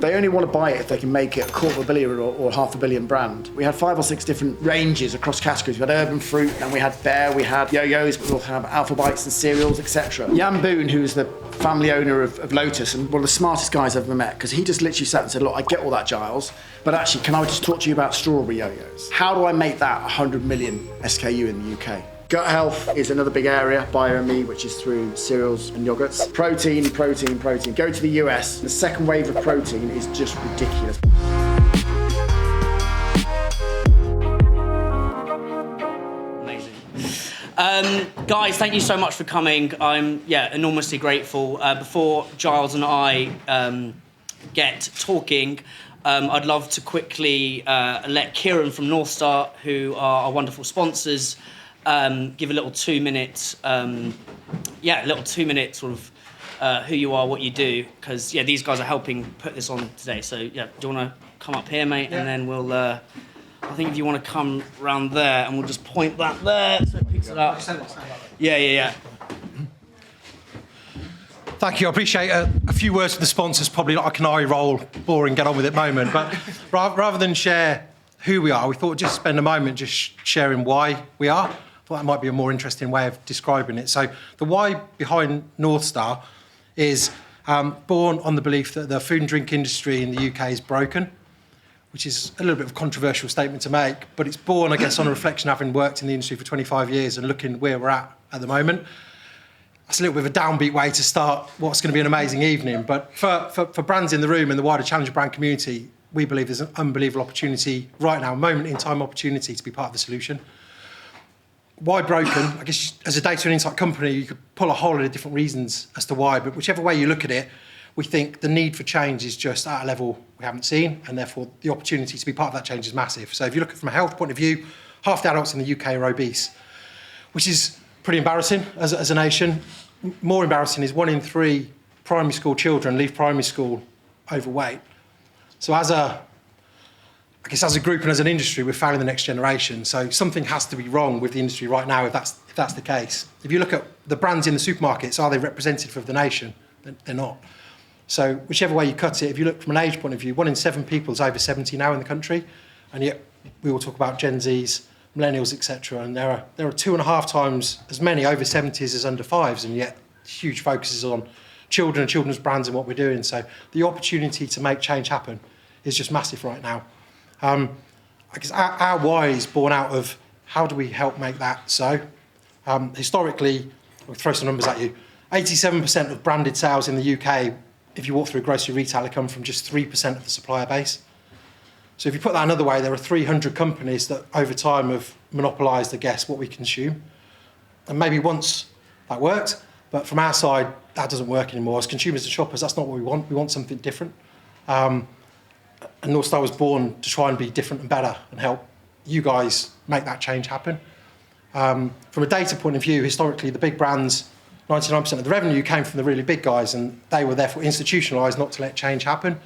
They only want to buy it if they can make it a $250 million or $500 million brand. We had 5 or 6 different ranges across categories. We had urban fruit, and we had bear, we had yo-yos, but we also have alpha bites and cereals, etc. Jan Boone, who's the family owner of Lotus and one of the smartest guys I've ever met, because he just literally sat and said, look, I get all that, Giles, but actually, can I just talk to you about strawberry yo-yos? How do I make that 100 million SKU in the UK? Gut health is another big area, Bio-Me, which is through cereals and yogurts. Protein, protein, protein. Go to the US, the second wave of protein is just ridiculous. Amazing. Guys, thank you so much for coming. I'm enormously grateful. Before Giles and I get talking, I'd love to quickly let Kieran from North Star, who are our wonderful sponsors, give a little 2-minute, sort of who you are, what you do, because these guys are helping put this on today. So do you want to come up here, mate, and then we'll. I think if you want to come round there, and we'll just point that there so it picks it up. Yeah. Thank you. I appreciate a few words from the sponsors, probably like an eye roll, boring, get on with it moment. But rather than share who we are, we thought just spend a moment just sharing why we are. I thought that might be a more interesting way of describing it. So the why behind North Star is born on the belief that the food and drink industry in the UK is broken, which is a little bit of a controversial statement to make, but it's born, I guess, on a reflection having worked in the industry for 25 years and looking where we're at the moment. That's a little bit of a downbeat way to start what's going to be an amazing evening. But for brands in the room and the wider Challenger brand community, we believe there's an unbelievable opportunity right now, a moment in time opportunity to be part of the solution. Why broken? I guess as a data and insight company, you could pull a whole lot of different reasons as to why, but whichever way you look at it, we think the need for change is just at a level we haven't seen, and therefore the opportunity to be part of that change is massive. So if you look at it from a health point of view, half the adults in the UK are obese, which is pretty embarrassing as a nation. More embarrassing is 1 in 3 primary school children leave primary school overweight. So as a group and as an industry, we're failing the next generation. So something has to be wrong with the industry right now if that's the case. If you look at the brands in the supermarkets, are they representative of the nation? They're not. So whichever way you cut it, if you look from an age point of view, 1 in 7 people is over 70 now in the country, and yet we all talk about Gen Zs, millennials, etc. And there are 2.5 times as many over 70s as under 5s, and yet huge focus is on children and children's brands and what we're doing. So the opportunity to make change happen is just massive right now. I guess our why is born out of how do we help make that so. Historically, I'll throw some numbers at you. 87% of branded sales in the UK, if you walk through a grocery retailer, come from just 3% of the supplier base. So if you put that another way, there are 300 companies that over time have monopolised, I guess, what we consume. And maybe once that worked, but from our side, that doesn't work anymore. As consumers and shoppers, that's not what we want. We want something different. And North Star was born to try and be different and better and help you guys make that change happen. From a data point of view, historically, the big brands, 99% of the revenue came from the really big guys, and they were therefore institutionalised not to let change happen.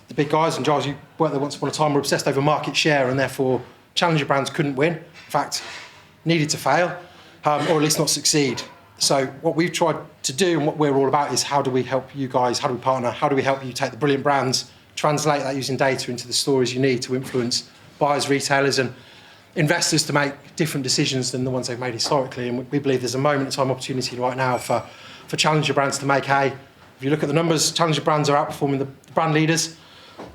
The big guys, and Giles, you worked there once upon a time, were obsessed over market share, and therefore challenger brands couldn't win. In fact, needed to fail, or at least not succeed. So what we've tried to do and what we're all about is how do we help you guys, how do we partner, how do we help you take the brilliant brands, translate that using data into the stories you need to influence buyers, retailers and investors to make different decisions than the ones they've made historically. And we believe there's a moment in time opportunity right now for challenger brands to make hay. If you look at the numbers, challenger brands are outperforming the brand leaders.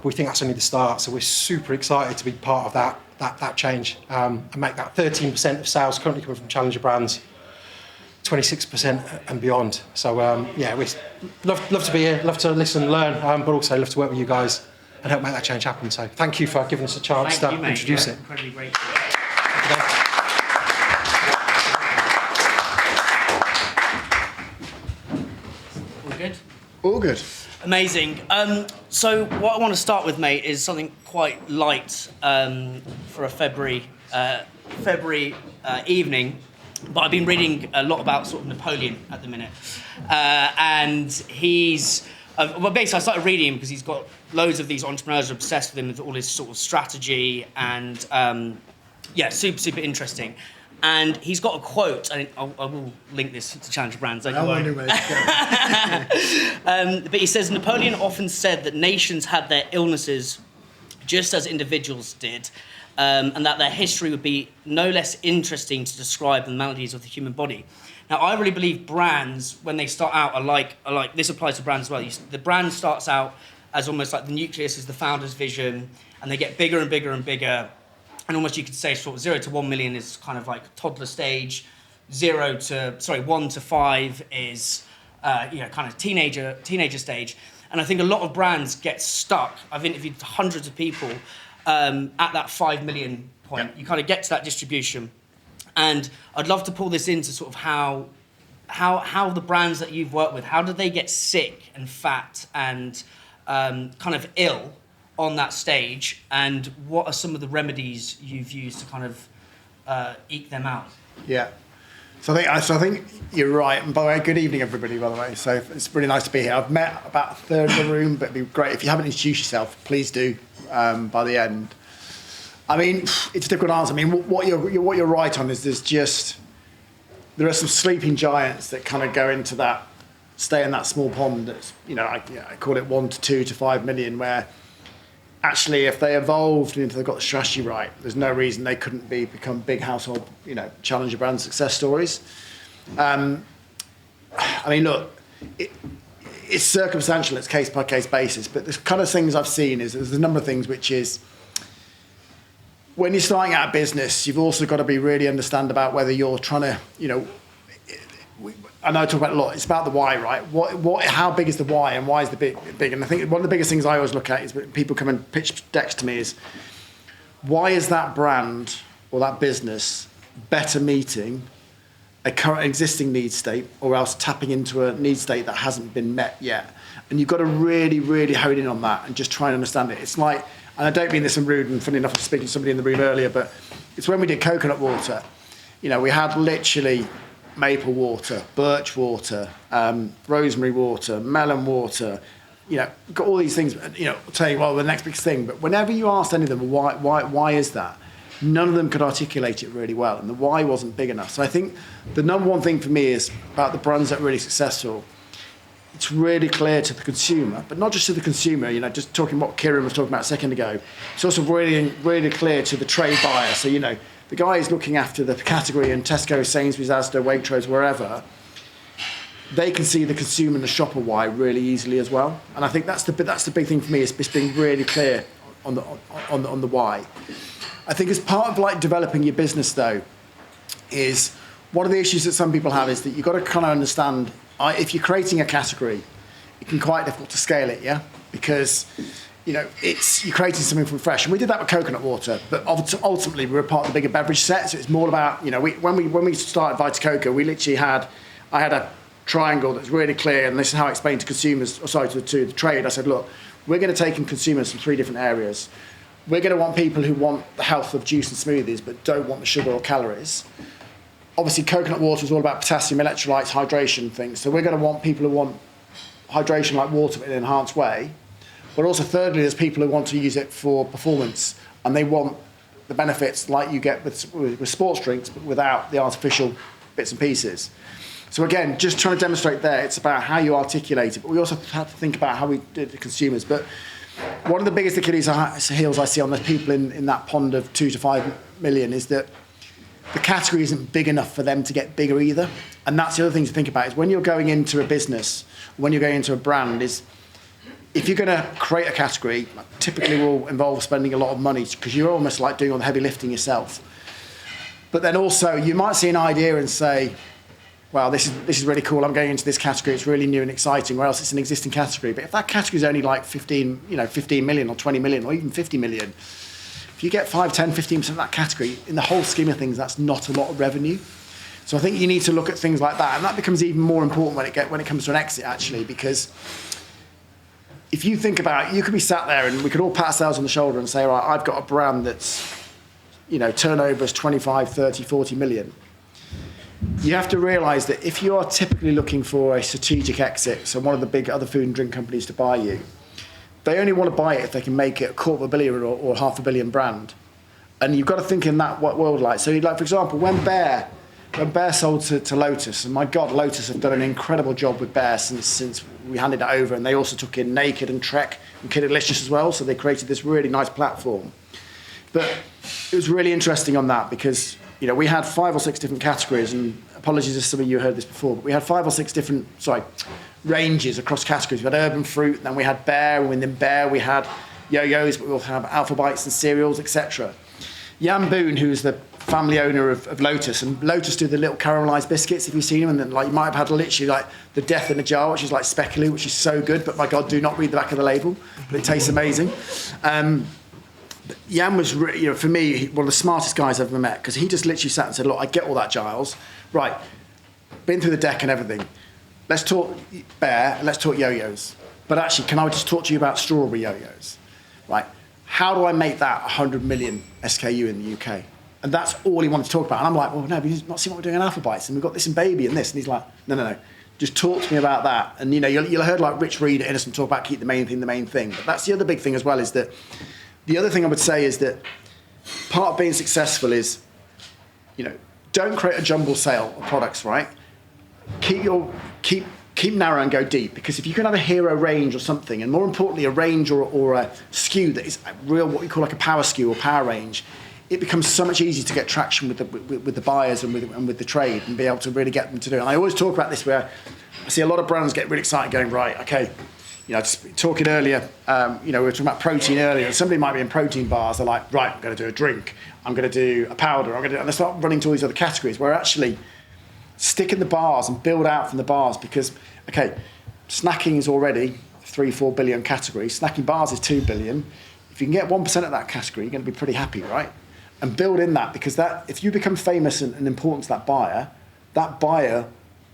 We think that's only the start, so we're super excited to be part of that change and make that 13% of sales currently coming from challenger brands 26% and beyond. So we love to be here, love to listen and learn, but also love to work with you guys and help make that change happen. So thank you for giving us a chance to introduce it. Incredibly great. All good? All good. Amazing. So what I want to start with, mate, is something quite light for a February evening. But I've been reading a lot about sort of Napoleon at the minute, and he's basically I started reading him because he's got loads of these entrepreneurs are obsessed with him with all his sort of strategy and super interesting. And he's got a quote, and I will link this to Challenger Brands, don't you I worry. wonder where it's going. But he says, Napoleon often said that nations had their illnesses just as individuals did, and that their history would be no less interesting to describe than the maladies of the human body. Now, I really believe brands, when they start out, are like this applies to brands as well. The brand starts out as almost like the nucleus is the founder's vision, and they get bigger and bigger and bigger. And almost you could say sort of 0 to 1 million is kind of like toddler stage, 1 to 5 is kind of teenager stage. And I think a lot of brands get stuck. I've interviewed hundreds of people at that 5 million point. Yeah. You kind of get to that distribution. And I'd love to pull this into sort of how the brands that you've worked with, how do they get sick and fat and kind of ill on that stage, and what are some of the remedies you've used to kind of eke them out? Yeah. So I think you're right. And by the way, good evening, everybody, by the way. So it's really nice to be here. I've met about a third of the room, but it'd be great. If you haven't introduced yourself, please do by the end. I mean, it's a difficult answer. I mean, what you're right on is there are some sleeping giants that kind of go into that, stay in that small pond that's, I call it 1 to 2 to 5 million, where actually, if they evolved and they've got the strategy right, there's no reason they couldn't become big household, challenger brand success stories. I mean, look, it's circumstantial, it's case by case basis, but the kind of things I've seen is there's a number of things which is, when you're starting out a business, you've also got to be really understand about whether you're trying to, I know I talk about it a lot. It's about the why, right? How big is the why, and why is the big? And I think one of the biggest things I always look at is when people come and pitch decks to me is, why is that brand or that business better meeting a current existing need state, or else tapping into a need state that hasn't been met yet? And you've got to really, really hone in on that and just try and understand it. It's like, and I don't mean this in rude, and funny enough, I was speaking to somebody in the room earlier, but it's when we did coconut water. We had literally maple water, birch water, rosemary water, melon water, got all these things, I'll tell you, well, the next big thing, but whenever you asked any of them, why is that? None of them could articulate it really well, and the why wasn't big enough. So I think the number one thing for me is about the brands that are really successful, it's really clear to the consumer, but not just to the consumer, just talking what Kieran was talking about a second ago, it's also really, really clear to the trade buyer. So, the guy is looking after the category in Tesco, Sainsbury's, Asda, Waitrose, wherever, they can see the consumer and the shopper why really easily as well. And I think that's the big thing for me, is being really clear on the why. I think as part of developing your business though, is one of the issues that some people have is that you've got to kind of understand, if you're creating a category, it can be quite difficult to scale it, yeah? Because you're creating something from fresh. And we did that with coconut water, but ultimately we were part of the bigger beverage set, so it's more about, when we started Vita Coco, we literally I had a triangle that's really clear, and this is how I explained to consumers, to the trade. I said, look, we're going to take in consumers from 3 different areas. We're going to want people who want the health of juice and smoothies, but don't want the sugar or calories. Obviously, coconut water is all about potassium, electrolytes, hydration things. So we're going to want people who want hydration like water in an enhanced way. But also, thirdly, there's people who want to use it for performance, and they want the benefits like you get with sports drinks, but without the artificial bits and pieces. So again, just trying to demonstrate there, it's about how you articulate it, but we also have to think about how we do it to consumers. But one of the biggest Achilles heels I see on the people in that pond of 2 to 5 million is that the category isn't big enough for them to get bigger either. And that's the other thing to think about, is when you're going into a business, when you're going into a brand, is if you're going to create a category, typically will involve spending a lot of money, because you're almost like doing all the heavy lifting yourself. But then also, you might see an idea and say, wow, this is really cool, I'm going into this category, it's really new and exciting, or else it's an existing category. But if that category is only like 15 million or 20 million or even 50 million, if you get 5, 10, 15% of that category, in the whole scheme of things, that's not a lot of revenue. So I think you need to look at things like that, and that becomes even more important when it comes to an exit, actually, because if you think about it, you could be sat there and we could all pat ourselves on the shoulder and say, all right, I've got a brand that's, turnover is 25, 30, 40 million. You have to realise that if you are typically looking for a strategic exit, so one of the big other food and drink companies to buy you, they only want to buy it if they can make it a £250 million or £500 million brand. And you've got to think in that world like. So, like for example, when Bear sold to Lotus, and my God, Lotus have done an incredible job with Bear since we handed it over, and they also took in Naked and Trek and Kid Delicious as well, so they created this really nice platform. But it was really interesting on that because, you know, we had 5 or 6 different categories, and apologies if some of you heard this before, but we had 5 or 6 different, ranges across categories. We had urban fruit, then we had Bear, and within Bear we had yo-yos, but we also have alpha bites and cereals, etc. Jan Boone, who's the family owner of Lotus, and Lotus do the little caramelised biscuits, if you've seen them, and then like you might have had literally like the Death in a Jar, which is like speculoos, which is so good, but my God, do not read the back of the label, but it tastes amazing. Jan was, you know, for me, one of the smartest guys I've ever met, because he just literally sat and said, look, I get all that, Giles. Right, been through the deck and everything. Let's talk Bear, and let's talk yo-yos. But actually, can I just talk to you about strawberry yo-yos? Right, how do I make that 100 million SKU in the UK? And that's all he wanted to talk about. And I'm like, well, no, but you've not seen what we're doing in Alpha Bites, and we've got this in Baby and this. And he's like, no, just talk to me about that. And, you know, you'll heard like Rich Reed at Innocent talk about keep the main thing. But that's the other big thing as well, is that the other thing I would say is that part of being successful is, you know, don't create a jumble sale of products, right? Keep narrow and go deep, because if you can have a hero range or something, and more importantly, a range or a SKU that is a real, what we call like a power SKU or power range, it becomes so much easier to get traction with the buyers and with the trade, and be able to really get them to do it. And I always talk about this, where I see a lot of brands get really excited going, right, okay, you know, just talking earlier, you know, we were talking about protein earlier, and somebody might be in protein bars, they're like, right, I'm going to do a drink, I'm going to do a powder, and they start running to all these other categories, where actually stick in the bars and build out from the bars, because, okay, snacking is already 3-4 billion category, snacking bars is 2 billion. If you can get 1% of that category, you're going to be pretty happy, right? And build in that, because that, if you become famous and important to that buyer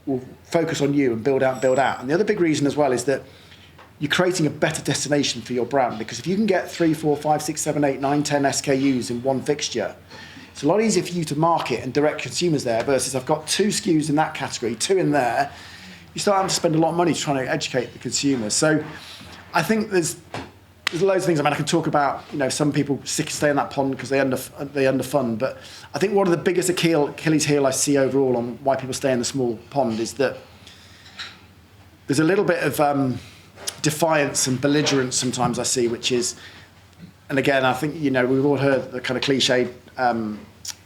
will focus on you and build out. And the other big reason as well is that you're creating a better destination for your brand, because if you can get 3, 4, 5, 6, 7, 8, 9, 10 SKUs in one fixture, it's a lot easier for you to market and direct consumers there, versus I've got 2 SKUs in that category, 2 in there. You start having to spend a lot of money trying to educate the consumer. So I think there's loads of things. I mean, I can talk about, you know, some people stay in that pond because they underfund. But I think one of the biggest Achilles heel I see overall on why people stay in the small pond is that there's a little bit of defiance and belligerence sometimes I see, which is, and again, I think, you know, we've all heard the kind of cliched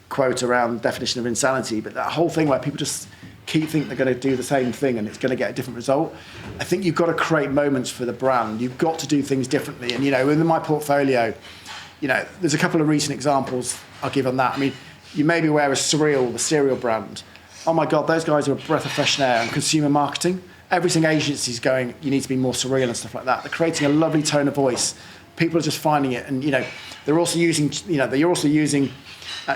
quote around definition of insanity, but that whole thing where people just keep thinking they're going to do the same thing and it's going to get a different result. I think you've got to create moments for the brand. You've got to do things differently. And, you know, within my portfolio, you know, there's a couple of recent examples I'll give on that. I mean, you may be aware of Surreal, the cereal brand. Oh my God, those guys are a breath of fresh air and consumer marketing. Every single agency's going, you need to be more surreal and stuff like that. They're creating a lovely tone of voice. People are just finding it. And, you know, they're also using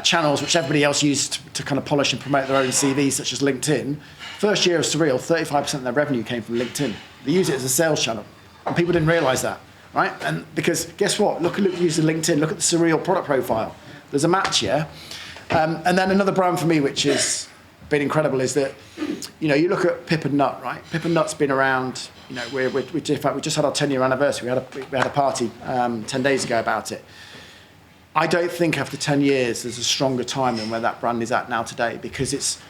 channels which everybody else used to kind of polish and promote their own CVs, such as LinkedIn. First year of Surreal, 35% of their revenue came from LinkedIn. They use it as a sales channel, and people didn't realise that, right? And because guess what? Look using LinkedIn. Look at the Surreal product profile. There's a match here. And then another brand for me, which has been incredible, is that, you know, you look at Pip and Nut, right? Pip and Nut's been around. You know, in fact, we just had our 10-year anniversary. We had a party 10 days ago about it. I don't think after 10 years there's a stronger time than where that brand is at now today, because it's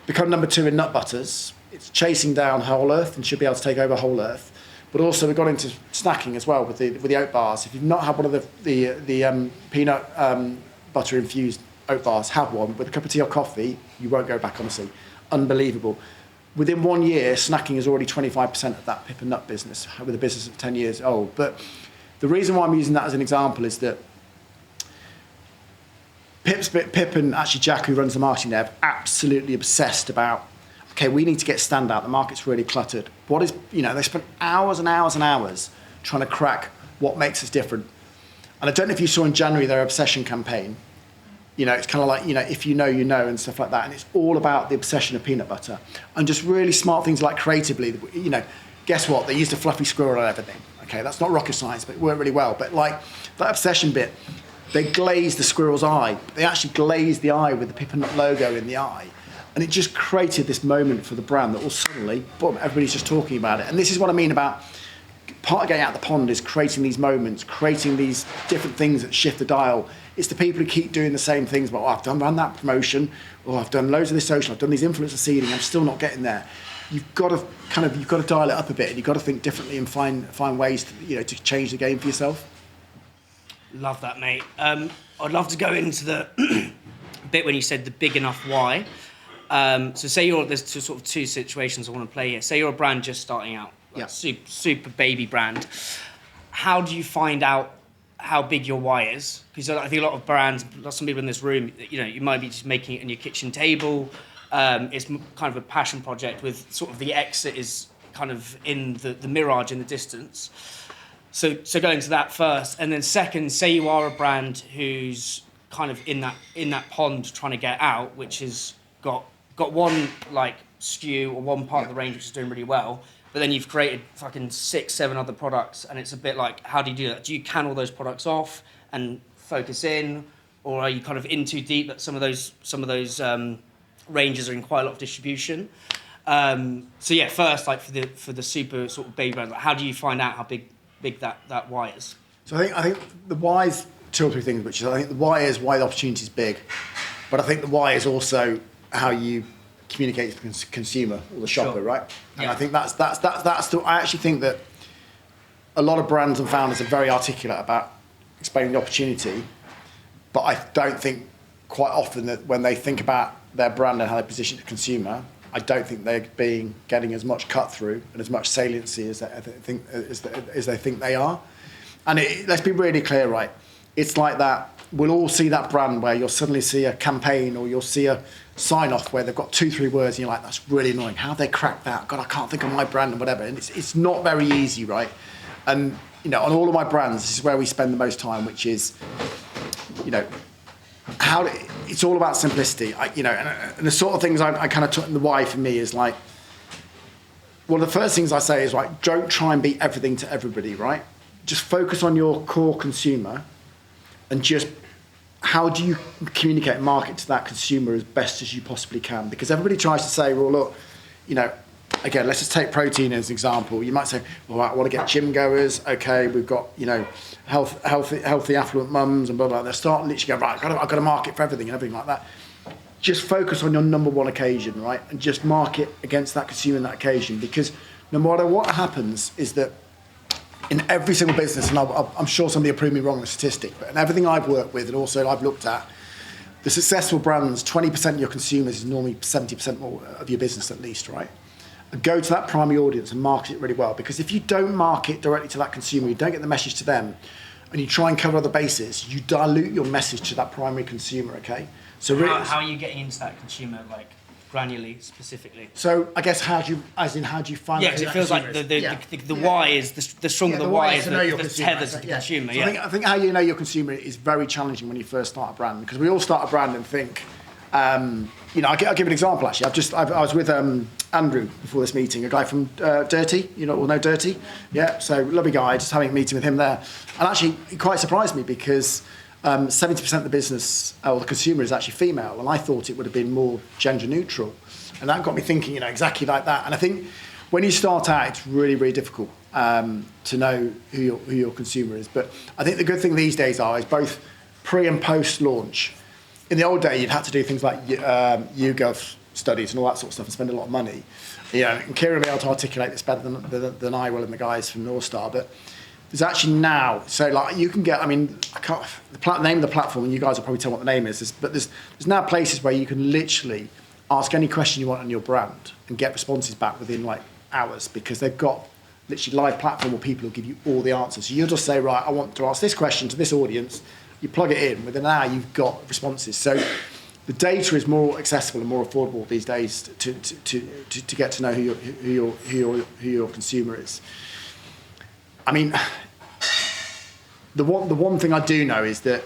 become number 2 in nut butters. It's chasing down Whole Earth and should be able to take over Whole Earth. But also we've got into snacking as well with the oat bars. If you've not had one of the peanut butter infused oat bars, have one with a cup of tea or coffee. You won't go back, honestly. Unbelievable. Within 1 year, snacking is already 25% of that Pip and Nut business, with a business of 10 years old. But the reason why I'm using that as an example is that Pip and actually Jack, who runs the marketing there, are absolutely obsessed about, okay, we need to get standout. The market's really cluttered. What is, you know, they spent hours and hours and hours trying to crack what makes us different. And I don't know if you saw in January their obsession campaign. You know, it's kind of like, you know, if you know, you know, and stuff like that. And it's all about the obsession of peanut butter. And just really smart things like creatively, you know, guess what? They used a fluffy squirrel and everything. Okay, that's not rocket science, but it worked really well. But like that obsession bit, they glazed the squirrel's eye. They actually glazed the eye with the Pip and Nut logo in the eye. And it just created this moment for the brand that all suddenly, boom, everybody's just talking about it. And this is what I mean about part of getting out of the pond is creating these moments, creating these different things that shift the dial, It's the people who keep doing the same things, but I've run that promotion, or I've done loads of this social, I've done these influencer seeding, I'm still not getting there. You've got to dial it up a bit, and you've got to think differently and find ways to change the game for yourself. Love that, mate. I'd love to go into the bit when you said the big enough why. So say there's two situations I want to play here. Say you're a brand just starting out, super baby brand. How do you find out how big your why is? Because I think a lot of brands, some people in this room, you might be just making it on your kitchen table. It's kind of a passion project with sort of the exit is kind of in the mirage in the distance. So going to that first, and then second, say you are a brand who's kind of in that pond trying to get out, which has got one like SKU or one part of the range which is doing really well, but then you've created fucking 6-7 other products, and it's a bit like, how do you do that? Do you can all those products off and focus in, or are you kind of in too deep that some of those ranges are in quite a lot of distribution? First, like for the super sort of baby brands, like how do you find out how big that why is? So I think the why is 2 or 3 things, which is I think the why is why the opportunity is big, but I think the why is also how you communicate to the consumer or the shopper, right? And yeah. I think I actually think that a lot of brands and founders are very articulate about explaining the opportunity, but I don't think quite often that when they think about their brand and how they position the consumer, I don't think they're getting as much cut through and as much saliency as they think they are. And let's be really clear, right? It's like that. We'll all see that brand where you'll suddenly see a campaign or you'll see a sign off where they've got 2-3 words and you're like, that's really annoying. How have they cracked that? God, I can't think of my brand and whatever. And it's not very easy, right? And on all of my brands, this is where we spend the most time, which is, how it's all about simplicity. And the sort of things I kind of took in the why for me is like, well, the first things I say is like, don't try and be everything to everybody, right? Just focus on your core consumer and just how do you communicate and market to that consumer as best as you possibly can? Because everybody tries to say, well, look, again, let's just take protein as an example. You might say, well, I want to get gym goers. Okay, we've got, healthy affluent mums and blah, blah, blah. They start literally going, right, I've got to market for everything and everything like that. Just focus on your number one occasion, right? And just market against that consumer in that occasion. Because no matter what happens is that in every single business, and I'm sure somebody will prove me wrong with the statistic, but in everything I've worked with and also I've looked at, the successful brands, 20% of your consumers is normally 70% more of your business at least, right? And go to that primary audience and market it really well. Because if you don't market directly to that consumer, you don't get the message to them, and you try and cover other bases, you dilute your message to that primary consumer, okay? So really, how are you getting into that consumer, like, granularly, specifically? So I guess how do you find? Yeah, because it feels like the why is the stronger the why is the tether to the consumer. So I think how you know your consumer is very challenging when you first start a brand, because we all start a brand and think, I'll give an example actually. I was with Andrew before this meeting, a guy from Dirty. All know Dirty, yeah. So lovely guy, just having a meeting with him there, and actually he quite surprised me because 70% of the business or the consumer is actually female, and I thought it would have been more gender neutral, and that got me thinking, exactly like that. And I think when you start out, it's really, really difficult to know who your consumer is. But I think the good thing these days is both pre and post launch. In the old day, you'd had to do things like YouGov studies and all that sort of stuff and spend a lot of money. And Kieran will be able to articulate this better than I will and the guys from North Star. But there's actually now, so like you can get, name of the platform, and you guys will probably tell what the name is, but there's now places where you can literally ask any question you want on your brand and get responses back within like hours, because they've got literally live platform where people will give you all the answers. So you'll just say, right, I want to ask this question to this audience. You plug it in, within an hour you've got responses. So the data is more accessible and more affordable these days to get to know who your consumer is. The one thing I do know is that,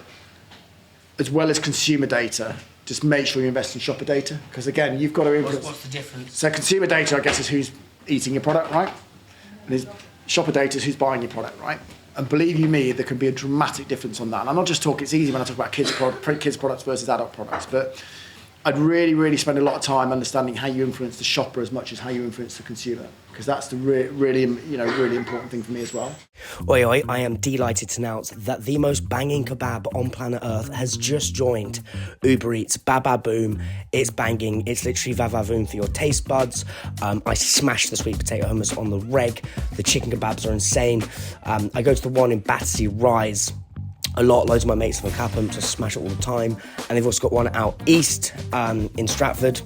as well as consumer data, just make sure you invest in shopper data, because again, you've got to influence. What's the difference? So consumer data, I guess, is who's eating your product, right? And shopper data is who's buying your product, right? And believe you me, there can be a dramatic difference on that. And I'm not just talking, it's easy when I talk about kids products versus adult products, but I'd really spend a lot of time understanding how you influence the shopper as much as how you influence the consumer, because that's the really important thing for me as well. Oi oi, I am delighted to announce that the most banging kebab on planet Earth has just joined Uber Eats. Bababoom, it's banging, it's literally vavavoom for your taste buds. I smash the sweet potato hummus on the reg, the chicken kebabs are insane. I go to the one in Battersea Rise loads of my mates from Clapham, so smash it all the time. And they've also got one out east in Stratford.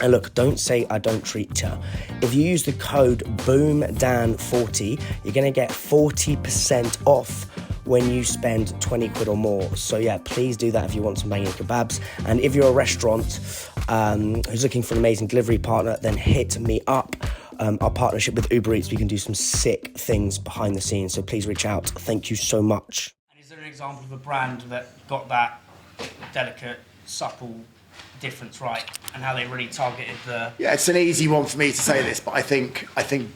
And look, don't say I don't treat ya. If you use the code BOOMDAN40, you're going to get 40% off when you spend 20 quid or more. So yeah, please do that if you want some banging kebabs. And if you're a restaurant who's looking for an amazing delivery partner, then hit me up. Our partnership with Uber Eats, we can do some sick things behind the scenes. So please reach out. Thank you so much. Is there an example of a brand that got that delicate, supple difference right, and how they really targeted the... Yeah, it's an easy one for me to say this, but I think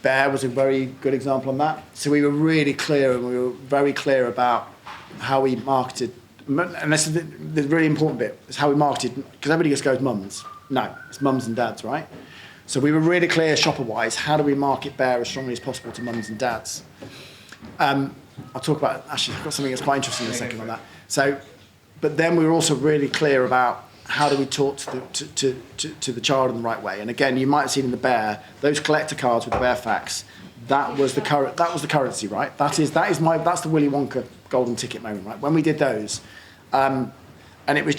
Bear was a very good example on that. So we were really clear, and we were very clear about how we marketed, and this is the really important bit, is how we marketed, because everybody just goes mums. No, it's mums and dads, right? So we were really clear shopper-wise, how do we market Bear as strongly as possible to mums and dads? I'll talk about, actually, I've got something that's quite interesting in a second on that. So, but then we were also really clear about how do we talk to the child in the right way. And again, you might have seen in the Bear, those collector cards with the Bear facts, that was the currency, right? That's the Willy Wonka golden ticket moment, right? When we did those, and it was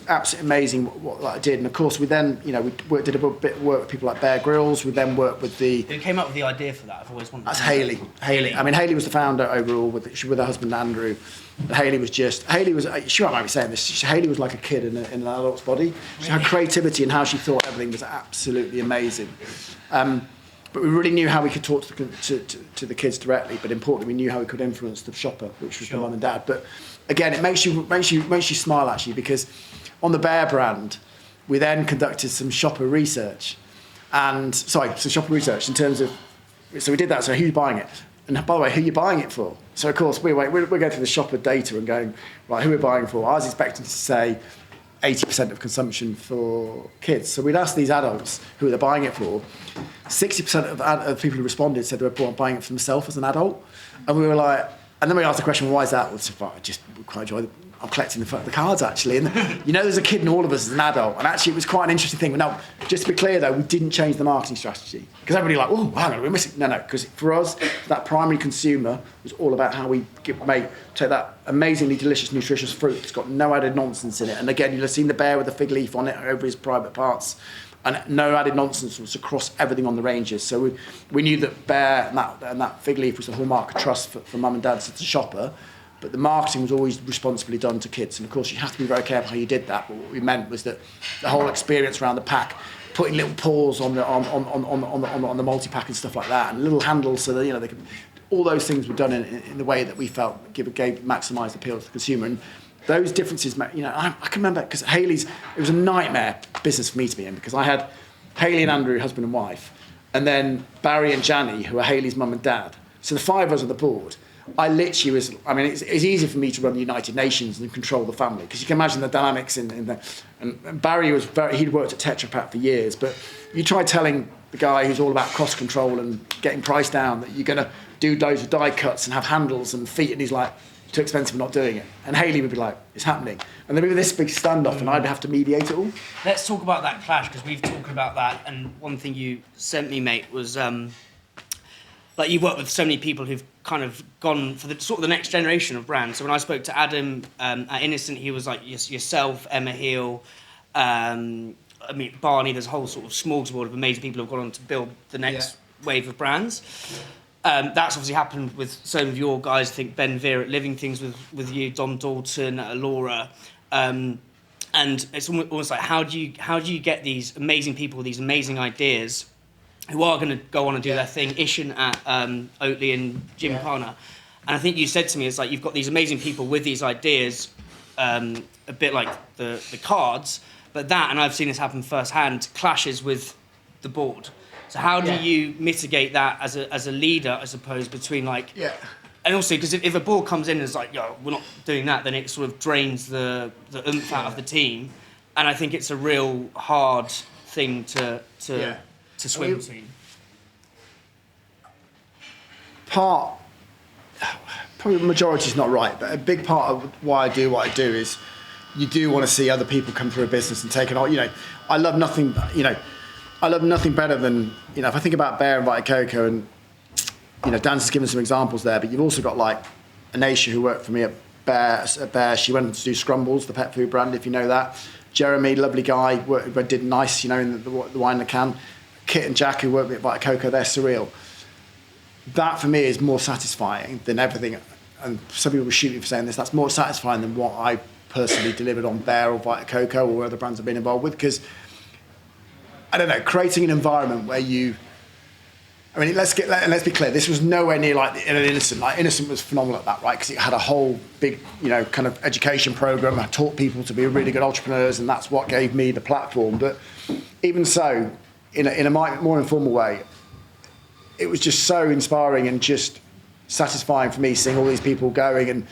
absolutely amazing what I did. And of course, we then, we did a bit of work with people like Bear Grylls. We then worked with the... Who came up with the idea for that? I've always wondered. That's Hayley. I mean, Hayley was the founder overall with her husband Andrew. Hayley was, she might be saying this, Hayley was like a kid in an adult's body. Really? Her creativity and how she thought everything was absolutely amazing. But we really knew how we could talk to the kids directly, but importantly, we knew how we could influence the shopper, which was the mum and dad. But again, it makes you smile actually, because on the Bear brand, we then conducted some shopper research, in terms of, so we did that. So who's buying it? And by the way, who are you buying it for? So of course we're going through the shopper data and going, right, who we're buying for? I was expecting to say 80% of consumption for kids. So we'd ask these adults who they're buying it for. 60% of people who responded said they were buying it for themselves as an adult. And we were like, and then we asked the question, well, why is that? Well, so I just quite enjoy I'm collecting the cards actually. And there's a kid in all of us as an adult. And actually it was quite an interesting thing. But no, just to be clear though, we didn't change the marketing strategy. Because everybody like, oh, hang on, we're missing. No, because for us, that primary consumer was all about how we take that amazingly delicious, nutritious fruit that's got no added nonsense in it. And again, you'll have seen the bear with the fig leaf on it over his private parts. And no added nonsense was across everything on the ranges. So we knew that bear and that fig leaf was the hallmark of trust for mum and dad as a shopper. But the marketing was always responsibly done to kids. And of course, you have to be very careful how you did that. But what we meant was that the whole experience around the pack, putting little paws on the multi-pack and stuff like that, and little handles so that they could, all those things were done in the way that we felt maximised the appeal to the consumer. And those differences, I can remember because it was a nightmare business for me to be in, because I had Hayley and Andrew, husband and wife, and then Barry and Janny, who are Hayley's mum and dad. So the five of us on the board. I literally it's easy for me to run the United Nations and control the family, because you can imagine the dynamics and Barry he'd worked at Tetra Pak for years, but you try telling the guy who's all about cost control and getting price down that you're going to do loads of die cuts and have handles and feet, and he's like, too expensive, I'm not doing it. And Hayley would be like, it's happening. And there'd be this big standoff and I'd have to mediate it all. Let's talk about that clash, because we've talked about that, and one thing you sent me, mate, was like you've worked with so many people who've kind of gone for the sort of the next generation of brands. So when I spoke to Adam at Innocent, he was like yourself, Emma Hill, Barney. There's a whole sort of smorgasbord of amazing people who've gone on to build the next wave of brands. That's obviously happened with some of your guys. I think Ben Veer at Living Things with you, Dom Dalton, Laura, and it's almost like how do you get these amazing people, these amazing ideas, who are going to go on and do their thing, Ishan at Oatley and Jim Parner. And I think you said to me, it's like you've got these amazing people with these ideas, a bit like the cards, but that, and I've seen this happen firsthand, clashes with the board. So how do you mitigate that as a leader, I suppose, between and also because if a board comes in and is like, yo, we're not doing that, then it sort of drains the oomph out of the team. And I think it's a real hard thing to swim between. Probably the majority is not right, but a big part of why I do what I do is you do want to see other people come through a business and take it on. I love nothing better than, if I think about Bear and Vita Coco, and, Dan's has given some examples there, but you've also got like Anisha, who worked for me at Bear. She went to do Scrumbles, the pet food brand, if you know that. Jeremy, lovely guy, did nice, in the wine in the can. Kit and Jack, who worked with Vita Coco, they're surreal. That for me is more satisfying than everything. And some people will shoot me for saying this. That's more satisfying than what I personally delivered on Bear or Vita Coco or other brands I've been involved with. Because, I don't know, creating an environment where let's be clear. This was nowhere near like Innocent. Like Innocent was phenomenal at that, right? Because it had a whole big, kind of education program. I taught people to be really good entrepreneurs, and that's what gave me the platform. But even so, in a more informal way, it was just so inspiring and just satisfying for me seeing all these people going. And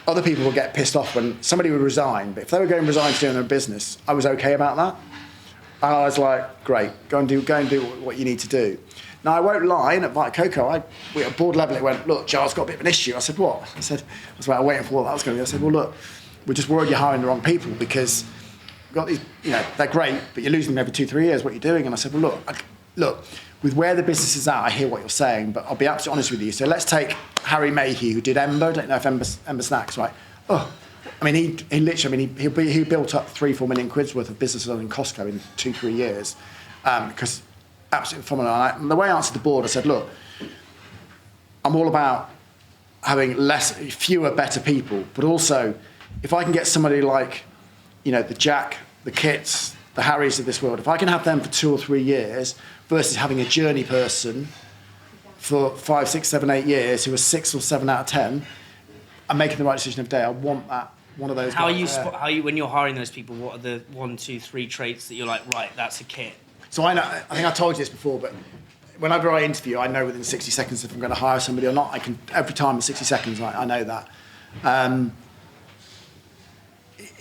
other people would get pissed off when somebody would resign, but if they were going to resign to doing their business, I was okay about that. And I was like, great, go and do what you need to do. Now, I won't lie, at Vita Coco, we at board level, it went, look, Giles got a bit of an issue. I said, what? I was waiting for what that was going to be. I said, well, look, we're just worried you're hiring the wrong people because we've got these, they're great, but you're losing them every 2-3 years, what you're doing. And I said, well, look, with where the business is at, I hear what you're saying, but I'll be absolutely honest with you. So let's take Harry Mayhew, who did Ember. I don't know if Ember Snacks, right? He built up 3-4 million quid's worth of businesses in Costco in 2-3 years, because absolutely phenomenal. And the way I answered the board, I said, look, I'm all about having fewer, better people, but also if I can get somebody like, the Jack, the Kits, the Harrys of this world, if I can have them for 2 or 3 years versus having a journey person for 5, 6, 7, 8 years who are 6 or 7 out of 10, I'm making the right decision every day. I want that. One of those. How are you when you're hiring those people? What are the 1, 2, 3 traits that you're like, right, that's a Kit? So I know. I think I told you this before, but whenever I interview, I know within 60 seconds if I'm going to hire somebody or not. I can every time in 60 seconds. I know that.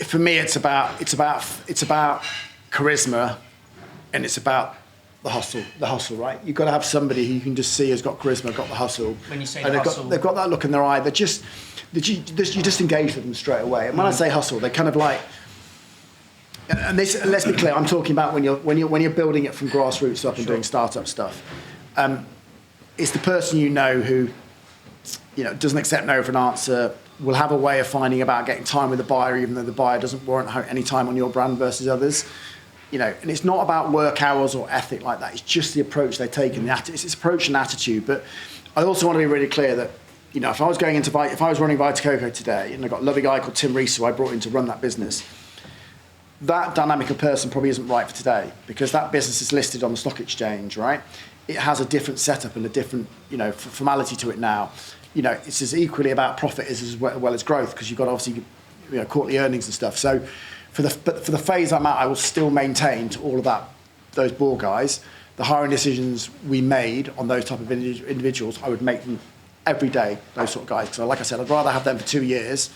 For me, it's about charisma, and it's about the hustle, right? You've got to have somebody who you can just see has got charisma, got the hustle. When you say and they've got that look in their eye. You just engage with them straight away. And when I say hustle, they're kind of like. And this, let's be clear, I'm talking about when you're building it from grassroots up and doing startup stuff. It's the person who, doesn't accept no for an answer, will have a way of finding about getting time with the buyer, even though the buyer doesn't warrant any time on your brand versus others. And it's not about work hours or ethic like that. It's just the approach they take and it's approach and attitude. But I also want to be really clear that, if I was running Vita Coco today, and I got a lovely guy called Tim Rees who I brought in to run that business, that dynamic of person probably isn't right for today because that business is listed on the stock exchange, right? It has a different setup and a different, formality to it now. It's as equally about profit as well as growth because you've got obviously, quarterly earnings and stuff. So for the phase I'm at, I will still maintain to all of those board guys, the hiring decisions we made on those type of individuals, I would make them every day, those sort of guys. Because like I said, I'd rather have them for 2 years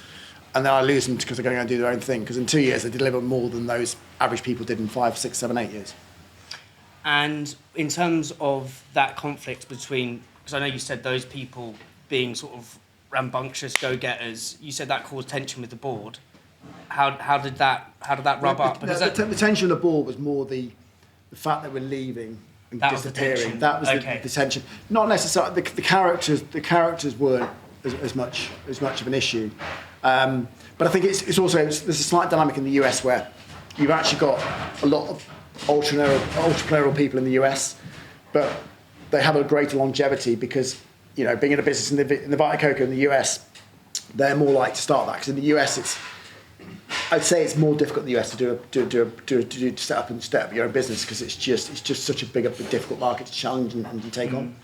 and then I lose them because they're going to go and do their own thing. Because in 2 years, they deliver more than those average people did in 5, 6, 7, 8 years. And in terms of that conflict between, because I know you said those people being sort of rambunctious go-getters, you said that caused tension with the board. How did that rub up? Because the tension of the board was more the fact that we're leaving and disappearing. That was the tension. Not necessarily the characters. The characters weren't as much of an issue. But I think it's also there's a slight dynamic in the US where you've actually got a lot of entrepreneurial people in the US, but they have a greater longevity because being in a business in the Vita Coco in the US, they're more likely to start that because in the US I'd say it's more difficult in the US to set up your own business because it's just such a big difficult market to challenge and take on.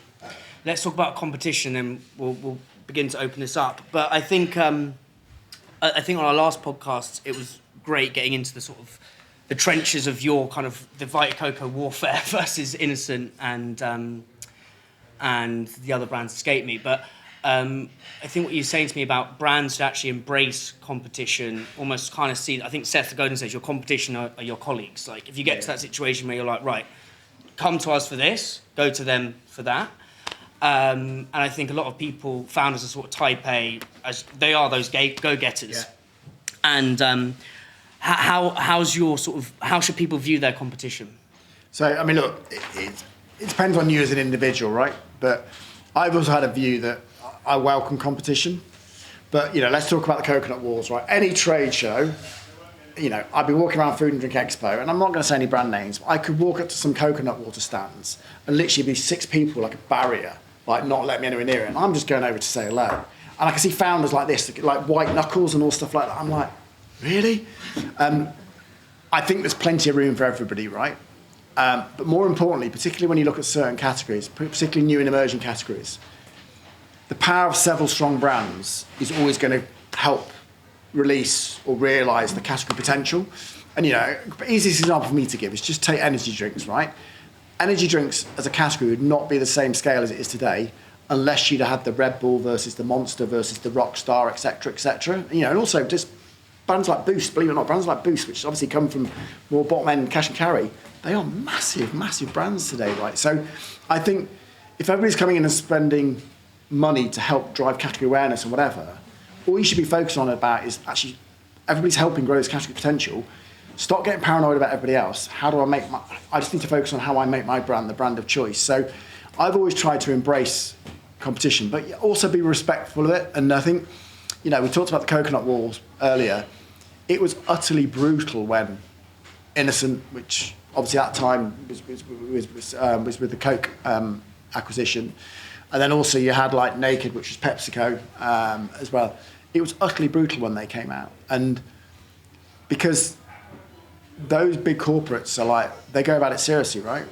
Let's talk about competition and we'll begin to open this up. But I think on our last podcast it was great getting into the sort of the trenches of your kind of the Vita Coco warfare versus Innocent and the other brands escape me. But I think what you're saying to me about brands to actually embrace competition, almost kind of see, I think Seth Godin says your competition are your colleagues. Like if you get to that situation where you're like, right, come to us for this, go to them for that. And I think a lot of people, founders are sort of type A, as they are those go-getters. Yeah. And how's your sort of, how should people view their competition? So, I mean, look, it depends on you as an individual, right? But I've also had a view that I welcome competition. But, let's talk about the coconut wars, right? Any trade show, I'd be walking around Food and Drink Expo, and I'm not going to say any brand names, but I could walk up to some coconut water stands and literally be 6 people like a barrier, like not letting me anywhere near it. And I'm just going over to say hello. And I can see founders like this, like white knuckles and all stuff like that. I'm like, really? I think there's plenty of room for everybody, right? But more importantly, particularly when you look at certain categories, particularly new and emerging categories, the power of several strong brands is always going to help release or realise the category potential. And, the easiest example for me to give is just take energy drinks, right? Energy drinks as a category would not be the same scale as it is today unless you'd had the Red Bull versus the Monster versus the Rockstar, etc., etc. And also just brands like Boost, believe it or not, brands like Boost, which obviously come from more bottom end cash and carry, they are massive, massive brands today, right? So I think if everybody's coming in and spending money to help drive category awareness and whatever, all you should be focused on about is actually everybody's helping grow this category potential. Stop getting paranoid about everybody else. How do I just need to focus on how I make my brand the brand of choice. So I've always tried to embrace competition, but also be respectful of it. And I think, we talked about the coconut wars earlier. It was utterly brutal when Innocent, which obviously at that time was with the Coke acquisition, and then also you had like Naked, which was PepsiCo as well. It was utterly brutal when they came out, and because those big corporates are like, they go about it seriously, right?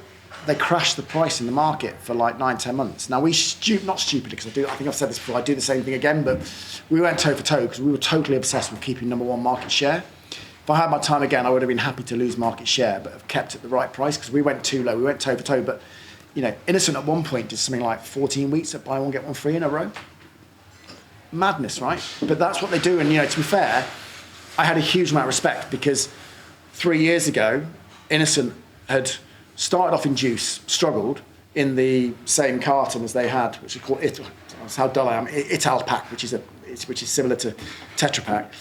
They crash the price in the market for like 9-10 months. Now not stupidly, because I think I've said this before, I do the same thing again, but we went toe for toe because we were totally obsessed with keeping number one market share. If I had my time again, I would have been happy to lose market share, but have kept it the right price because we went too low. We went toe for toe, but Innocent at one point did something like 14 weeks at buy one, get one free in a row. Madness, right? But that's what they do. And, to be fair, I had a huge amount of respect because 3 years ago, Innocent had started off in juice, struggled in the same carton as they had, which is called that's how dull I am, Ital Pack, which is similar to Tetra Pak.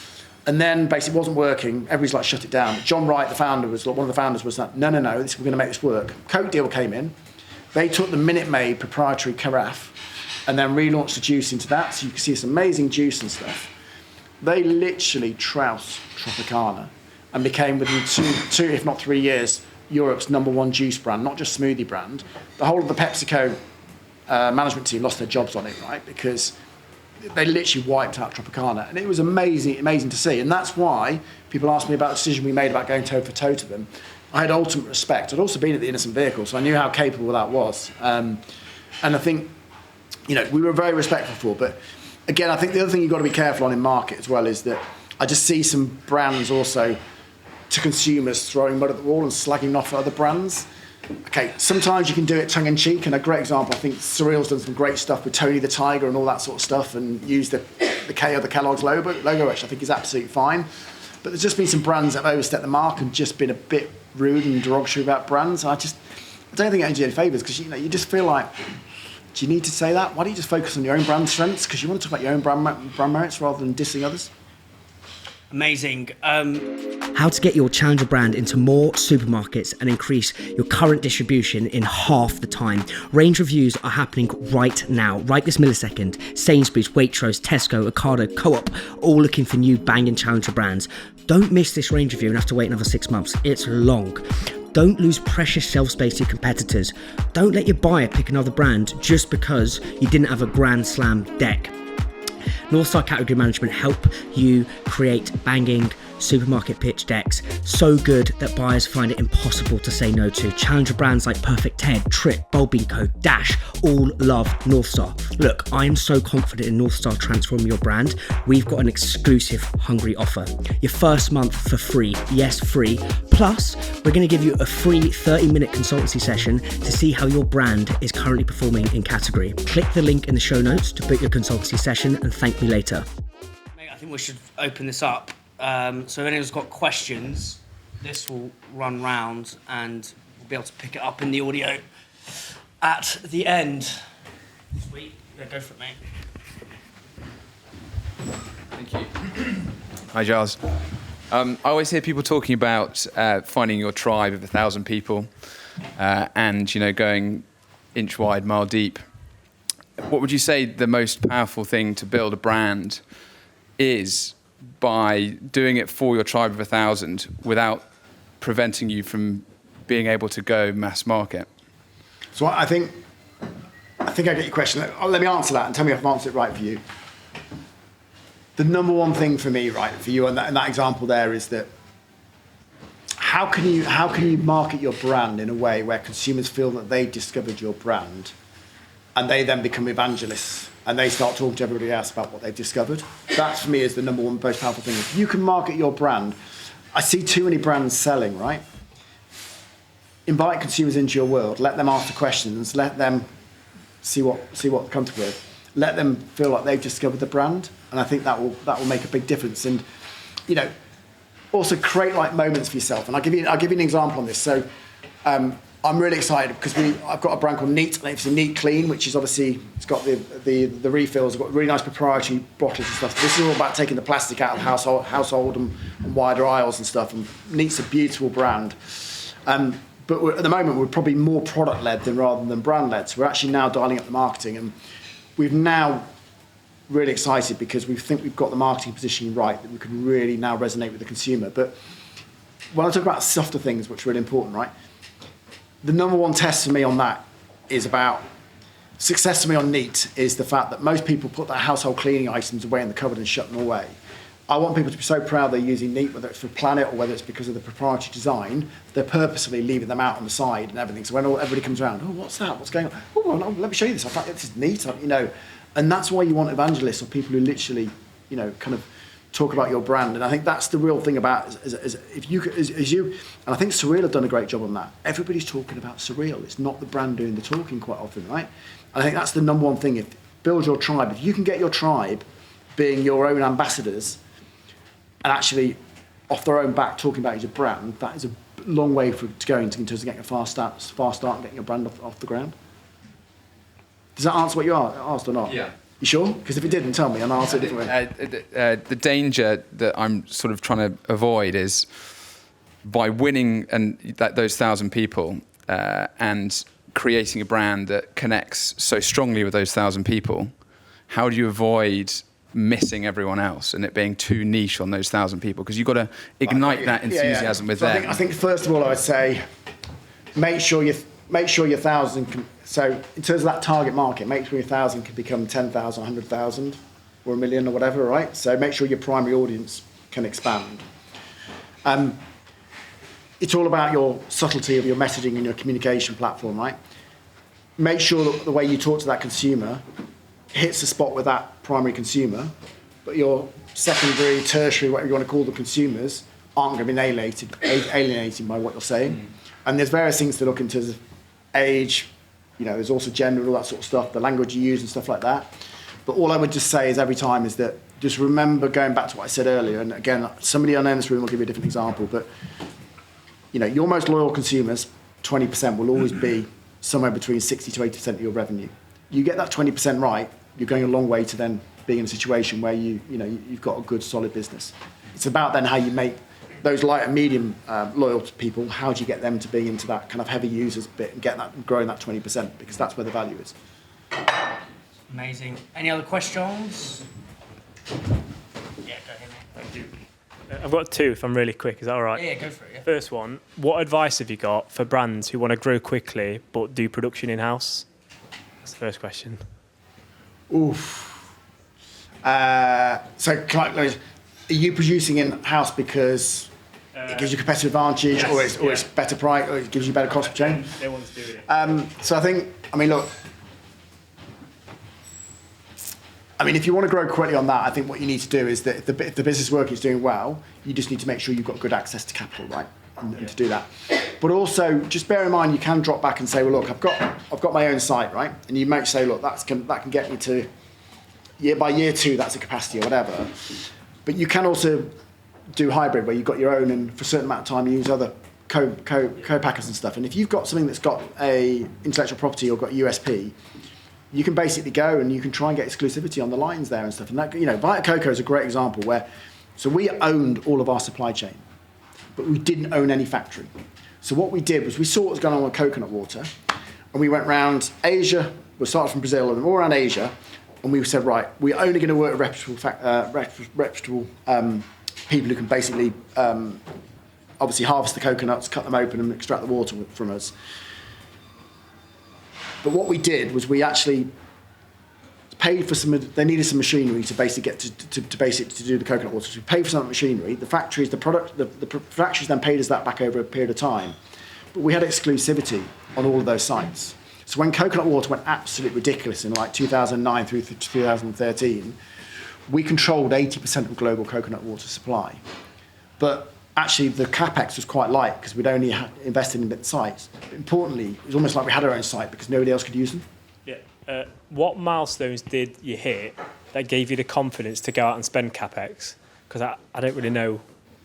And then basically it wasn't working. Everybody's like shut it down. John Wright, the founder, one of the founders was like, no, we're going to make this work. Coke deal came in. They took the Minute Maid proprietary carafe and then relaunched the juice into that. So you can see this amazing juice and stuff. They literally trounced Tropicana and became within two, if not 3 years, Europe's number one juice brand, not just smoothie brand. The whole of the PepsiCo management team lost their jobs on it, right? Because they literally wiped out Tropicana. And it was amazing to see. And that's why people asked me about the decision we made about going toe for toe to them. I had ultimate respect. I'd also been at the Innocent vehicle, so I knew how capable that was. And I think, we were very respectful for. But again, I think the other thing you've got to be careful on in market as well is that I just see some brands also to consumers throwing mud at the wall and slagging off other brands. Okay, sometimes you can do it tongue-in-cheek, and a great example, I think Surreal's done some great stuff with Tony the Tiger and all that sort of stuff, and used the Kellogg's logo, which I think is absolutely fine. But there's just been some brands that have overstepped the mark and just been a bit rude and derogatory about brands. I don't think it does you any favours, because you just feel like, do you need to say that? Why don't you just focus on your own brand strengths? Because you want to talk about your own brand merits rather than dissing others. Amazing. How to get your challenger brand into more supermarkets and increase your current distribution in half the time. Range reviews are happening right now, right this millisecond. Sainsbury's, Waitrose, Tesco, Ocado, Co-op, all looking for new banging challenger brands. Don't miss this range review and have to wait another 6 months. It's long. Don't lose precious shelf space to your competitors. Don't let your buyer pick another brand just because you didn't have a Grand Slam deck. North Star Category Management help you create banging supermarket pitch decks, so good that buyers find it impossible to say no to. Challenger brands like Perfect 10, Trip, Bold Bean Co, Dash, all love North Star. Look, I am so confident in North Star transforming your brand. We've got an exclusive Hungry offer. Your first month for free. Yes, free. Plus, we're going to give you a free 30-minute consultancy session to see how your brand is currently performing in category. Click the link in the show notes to book your consultancy session and thank me later. Mate, I think we should open this up. So if anyone's got questions, this will run round and we'll be able to pick it up in the audio at the end. Sweet. Yeah, go for it, mate. Thank you. Hi, Giles. I always hear people talking about finding your tribe of 1,000 people and, you know, going inch wide, mile deep. What would you say the most powerful thing to build a brand is by doing it for your tribe of 1,000 without preventing you from being able to go mass market? So I think I get your question. Let me answer that and tell me if I've answered it right for you. The number one thing for me, right, for you in that example there is that how can you market your brand in a way where consumers feel that they've discovered your brand and they then become evangelists and they start talking to everybody else about what they've discovered? That for me is the number one most powerful thing. If you can market your brand, I see too many brands selling, right? Invite consumers into your world, let them ask the questions, let them see what they're comfortable with. Let them feel like they've discovered the brand, and I think that will make a big difference. And you know, also create like moments for yourself. And I'll give you an example on this. So I'm really excited because I've got a brand called Neat. It's Neat Clean, which is obviously it's got the refills. It's got really nice proprietary bottles and stuff. This is all about taking the plastic out of household and wider aisles and stuff. And Neat's a beautiful brand. But at the moment we're probably more product led rather than brand led. So we're actually now dialing up the marketing and. We've now really excited because we think we've got the marketing positioning right, that we can really now resonate with the consumer. But when I talk about softer things, which are really important, right? The number one test for me on that is about success for me on Neat is the fact that most people put their household cleaning items away in the cupboard and shut them away. I want people to be so proud they're using Neat, whether it's for planet or whether it's because of the proprietary design, they're purposefully leaving them out on the side and everything. So when everybody comes around, oh, what's that? What's going on? Oh, well, let me show you this. I thought this is Neat, you know. And that's why you want evangelists or people who literally, you know, kind of talk about your brand. And I think that's the real thing about if you, and I think Surreal have done a great job on that. Everybody's talking about Surreal. It's not the brand doing the talking quite often, right? And I think that's the number one thing. Build your tribe. If you can get your tribe being your own ambassadors, and actually, off their own back, talking about your brand, that is a long way to go in terms of getting a fast start and getting your brand off the ground. Does that answer what you asked or not? Yeah. You sure? Because if it didn't, tell me and I'll answer it differently. The danger that I'm sort of trying to avoid is by winning those 1,000 people and creating a brand that connects so strongly with those 1,000 people, how do you avoid missing everyone else and it being too niche on those 1,000 people? Because you've got to ignite that enthusiasm with them. I think first of all I would say make sure your 1,000 can, so in terms of that target market, make sure your 1,000 can become 10,000, 100,000 or 1 million or whatever, right? So make sure your primary audience can expand. It's all about your subtlety of your messaging and your communication platform, right? Make sure that the way you talk to that consumer hits the spot with that primary consumer, but your secondary, tertiary, whatever you want to call the consumers, aren't going to be alienated by what you're saying. Mm. And there's various things to look in terms of age, you know, there's also gender and all that sort of stuff, the language you use and stuff like that. But all I would just say is every time is that just remember going back to what I said earlier, and again, somebody I know in this room will give you a different example, but you know, your most loyal consumers, 20% will always be somewhere between 60 to 80% of your revenue. You get that 20% right, you're going a long way to then being in a situation where you've got a good, solid business. It's about then how you make those light and medium loyal people, how do you get them to be into that kind of heavy users bit and get that, growing that 20%, because that's where the value is. Amazing. Any other questions? Yeah, go ahead, mate. Thank you. I've got two, if I'm really quick. Is that all right? Yeah, go for it. Yeah. First one, what advice have you got for brands who want to grow quickly but do production in-house? That's the first question. Oof. So Are you producing in-house because it gives you competitive advantage, yes, or it's better price, or it gives you better cost per chain? They want to do it. So I think, I mean, look, I mean, if you want to grow quickly on that, I think what you need to do is that if the business work is doing well, you just need to make sure you've got good access to capital, right? And to do that. But also, just bear in mind, you can drop back and say, well, look, I've got my own site, right? And you might say, look, that can get me to by year 2, that's a capacity or whatever. But you can also do hybrid, where you've got your own, and for a certain amount of time you use other co-packers and stuff. And if you've got something that's got a intellectual property or got a USP, you can basically go and you can try and get exclusivity on the lines there and stuff. And that, Vita Coco is a great example where, so we owned all of our supply chain, but we didn't own any factory. So what we did was we saw what was going on with coconut water, and we went around Asia. We started from Brazil and all around Asia, and we said, right, we're only going to work with reputable people who can basically obviously harvest the coconuts, cut them open, and extract the water from us. But what we did was we actually paid for they needed some machinery to basically get to do the coconut water. So we paid for some machinery. The factories then paid us that back over a period of time. But we had exclusivity on all of those sites. So when coconut water went absolutely ridiculous in like 2009 through to 2013, we controlled 80% of global coconut water supply. But actually the capex was quite light because we'd only invested in bit sites. But importantly, it was almost like we had our own site because nobody else could use them. Yeah. What milestones did you hit that gave you the confidence to go out and spend capex? Because I don't really know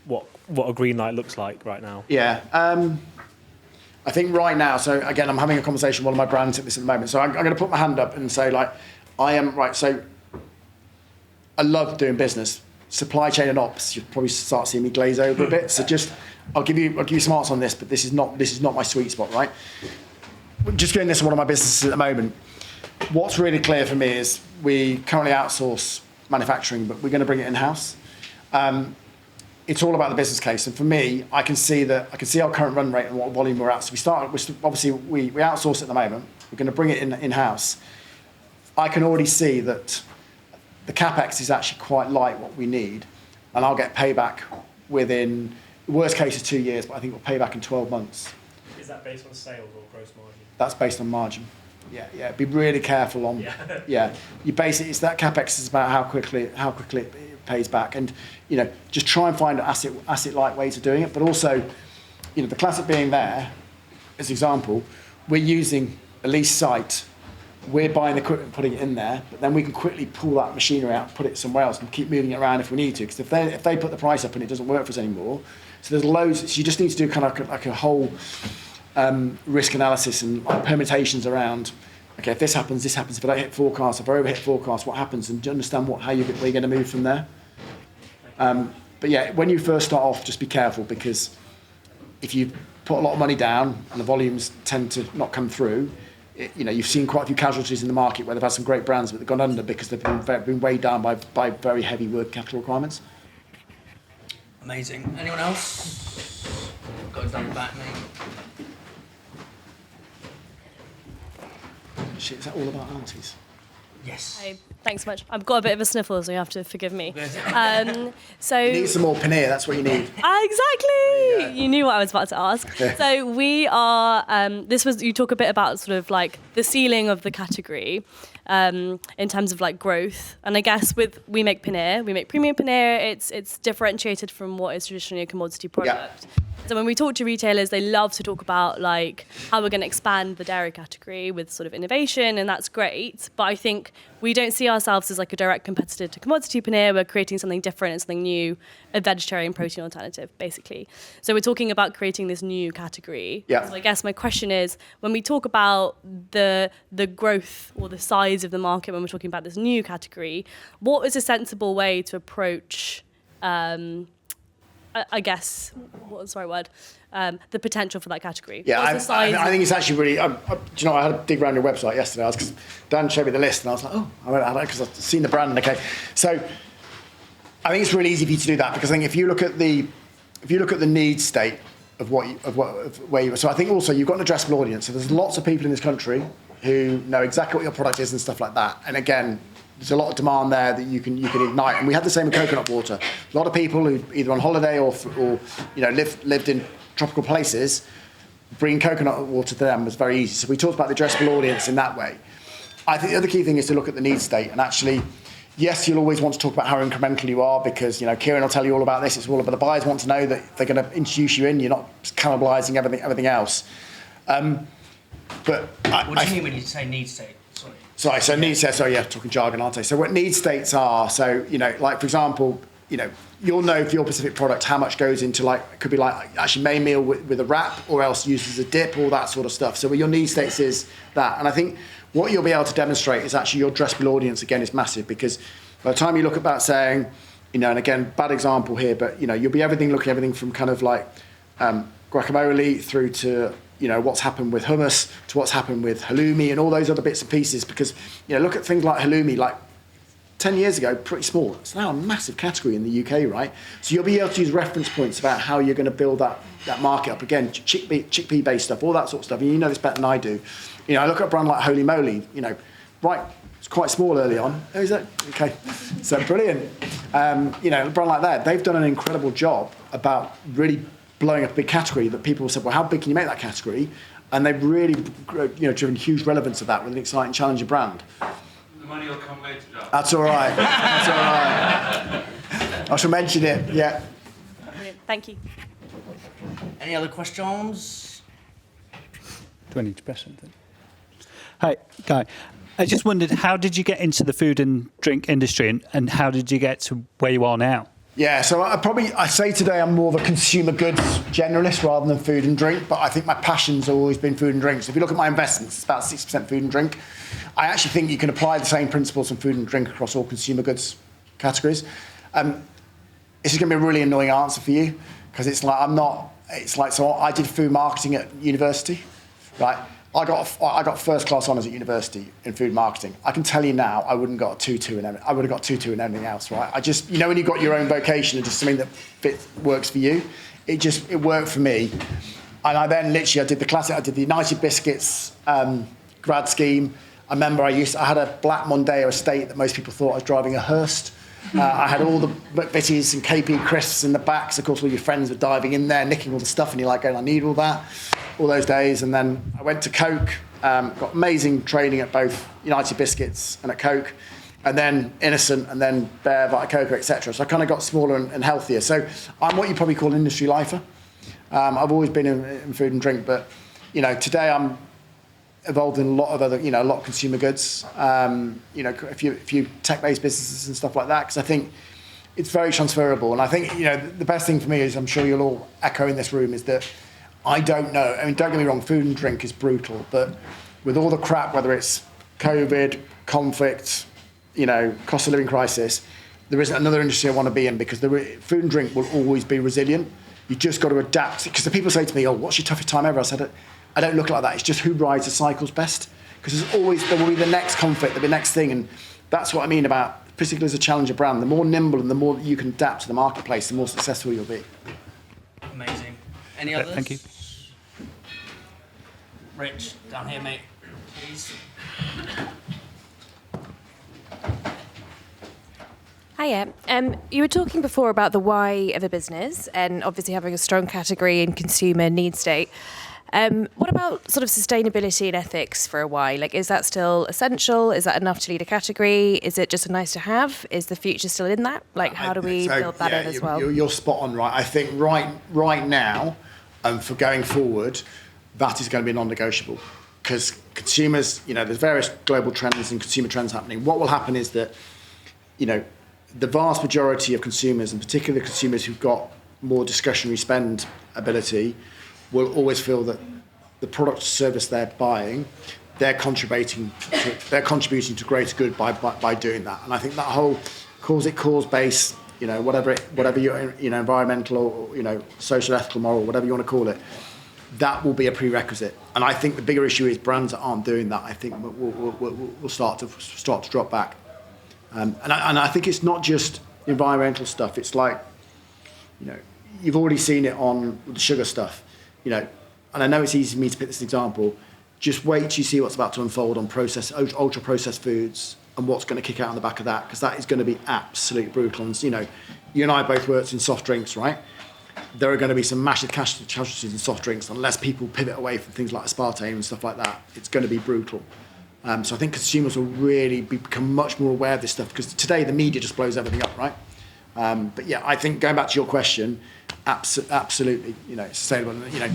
what a green light looks like right now. Yeah. I think right now, so again, I'm having a conversation with one of my brands at this at the moment. So I'm going to put my hand up and say, like, so I love doing business. Supply chain and ops, you'll probably start seeing me glaze over a bit. So I'll give you some answers on this, but this is not my sweet spot, right? Just doing this in one of my businesses at the moment. What's really clear for me is we currently outsource manufacturing, but we're going to bring it in-house. It's all about the business case, and for me, I can see our current run rate and what volume we're at. So we outsource at the moment. We're going to bring it in-house. I can already see that the capex is actually quite light what we need, and I'll get payback within, the worst case is 2 years, but I think we'll pay back in 12 months. Is that based on sales or gross margin? That's based on margin. Yeah. Be really careful on. Yeah. You basically, it's that capex is about how quickly it pays back, and just try and find an asset light ways of doing it. But also, the classic being there, as an example, we're using a leased site. We're buying the equipment, putting it in there, but then we can quickly pull that machinery out, put it somewhere else, and keep moving it around if we need to. Because if they put the price up and it doesn't work for us anymore, so there's loads. So you just need to do kind of like a whole risk analysis and permutations around. Okay, if this happens. If I don't hit forecast, if I overhit forecast, what happens? And understand where you're going to move from there. But yeah, when you first start off, just be careful, because if you put a lot of money down and the volumes tend to not come through. You've seen quite a few casualties in the market where they've had some great brands, but they've gone under because they've been weighed down by very heavy working capital requirements. Amazing. Anyone else? Got it down the back, mate. Shit, is that all about aunties? Yes. Hey, thanks so much. I've got a bit of a sniffle, so you have to forgive me. So You need some more paneer, that's what you need. Exactly. You knew what I was about to ask. So we are. You talk a bit about sort of like the ceiling of the category, in terms of like growth. And I guess we make paneer, we make premium paneer. It's differentiated from what is traditionally a commodity product. Yeah. So when we talk to retailers, they love to talk about like how we're going to expand the dairy category with sort of innovation, and that's great. But I think we don't see ourselves as like a direct competitor to commodity paneer. We're creating something different and something new, a vegetarian protein alternative, basically. So we're talking about creating this new category. Yeah. So I guess my question is, when we talk about the growth or the size of the market, when we're talking about this new category, what is a sensible way to approach I guess, what's the right word? The potential for that category. Yeah, I think it's actually really. Do you know, I had a dig around your website yesterday because Dan showed me the list, and I was like, oh, I went because I've seen the brand. Okay, so I think it's really easy for you to do that, because I think if you look at the need state of where you. So I think also you've got an addressable audience. So there's lots of people in this country who know exactly what your product is and stuff like that. And again, there's a lot of demand there that you can ignite. And we had the same with coconut water. A lot of people who either on holiday or lived in tropical places, bringing coconut water to them was very easy. So we talked about the addressable audience in that way. I think the other key thing is to look at the need state and actually, yes, you'll always want to talk about how incremental you are because, Kieran will tell you all about this. It's all about the buyers want to know that they're going to introduce you in. You're not cannibalising everything else. What do you mean when you say need state? Sorry, so need states, talking jargon, aren't I? So what need states are, like for example, you'll know for your specific product how much goes into it could be actually main meal with a wrap or else used as a dip, all that sort of stuff. So what your need states is that. And I think what you'll be able to demonstrate is actually your addressable audience, again, is massive because by the time you look about saying, and again, bad example here, but, you'll be looking everything from kind of like guacamole through to, what's happened with hummus to what's happened with halloumi and all those other bits and pieces because, look at things like halloumi, like 10 years ago, pretty small. It's now a massive category in the UK, right? So you'll be able to use reference points about how you're going to build that market up. Again, chickpea-based stuff, all that sort of stuff. And you know this better than I do. I look at a brand like Holy Moly, right, it's quite small early on. Oh, is it? Okay. So brilliant. A brand like that, they've done an incredible job about really blowing up a big category that people said, well, how big can you make that category? And they've really, driven huge relevance of that with an exciting challenger brand. The money will come later, John. That's all right. That's all right. I shall mention it, yeah. Brilliant. Thank you. Any other questions? Do I need to press something? Hi, Guy. I just wondered, how did you get into the food and drink industry and how did you get to where you are now? Yeah, so I say today I'm more of a consumer goods generalist rather than food and drink, but I think my passion's always been food and drink. So if you look at my investments, it's about 6% food and drink. I actually think you can apply the same principles from food and drink across all consumer goods categories. This is going to be a really annoying answer for you because so I did food marketing at university, right? I got first class honours at university in food marketing. I can tell you now, I wouldn't got a 2-2 in everything. I would have got 2-2 in everything else, right? I just, when you've got your own vocation and just something that works for you, it worked for me. And I then literally, I did the United Biscuits grad scheme. I remember I had a black Mondeo estate that most people thought I was driving a Hearst. I had all the McVitie's and KP crisps in the back. So of course, all your friends were diving in there, nicking all the stuff, and you're like, going, I need all that, all those days. And then I went to Coke, got amazing training at both United Biscuits and at Coke, and then Innocent, and then Bear, Vita, Coco, etc. So I kind of got smaller and healthier. So I'm what you probably call an industry lifer. I've always been in food and drink, but today I'm involved in a lot of other, a lot of consumer goods, a few tech-based businesses and stuff like that, because I think it's very transferable. And I think, the best thing for me is, I'm sure you'll all echo in this room, is that I don't know. I mean, don't get me wrong, food and drink is brutal, but with all the crap, whether it's COVID, conflict, cost of living crisis, there isn't another industry I want to be in because food and drink will always be resilient. You just got to adapt. Because the people say to me, oh, what's your toughest time ever? I said, I don't look like that. It's just who rides the cycles best. Because there will be the next conflict, there'll be the next thing. And that's what I mean about, particularly as a challenger brand, the more nimble and the more you can adapt to the marketplace, the more successful you'll be. Amazing. Any others? Thank you. Rich, down here, mate, please. Hiya. You were talking before about the why of a business and obviously having a strong category in consumer need state. What about sort of sustainability and ethics for a why? Like, is that still essential? Is that enough to lead a category? Is it just a nice to have? Is the future still in that? Like, how do we build that in as well? You're spot on, right? I think right now, for going forward, that is going to be non-negotiable because consumers, there's various global trends and consumer trends happening. What will happen is that, the vast majority of consumers, and particularly consumers who've got more discretionary spend ability, will always feel that the product or service they're buying, they're contributing to greater good by doing that. And I think that whole cause-based, whatever your environmental or social, ethical, moral, whatever you want to call it, that will be a prerequisite. And I think the bigger issue is brands that aren't doing that. I think will start to drop back. And I think it's not just environmental stuff. It's like, you've already seen it on the sugar stuff. And I know it's easy for me to pick this example. Just wait till you see what's about to unfold on ultra-processed foods, and what's going to kick out on the back of that, because that is going to be absolutely brutal. And, you know, you and I both worked in soft drinks, right? There are going to be some massive casualties in soft drinks unless people pivot away from things like aspartame and stuff like that. It's going to be brutal. So I think consumers will really become much more aware of this stuff, because today the media just blows everything up, right? But yeah, I think going back to your question, absolutely, you know, it's sustainable. You know,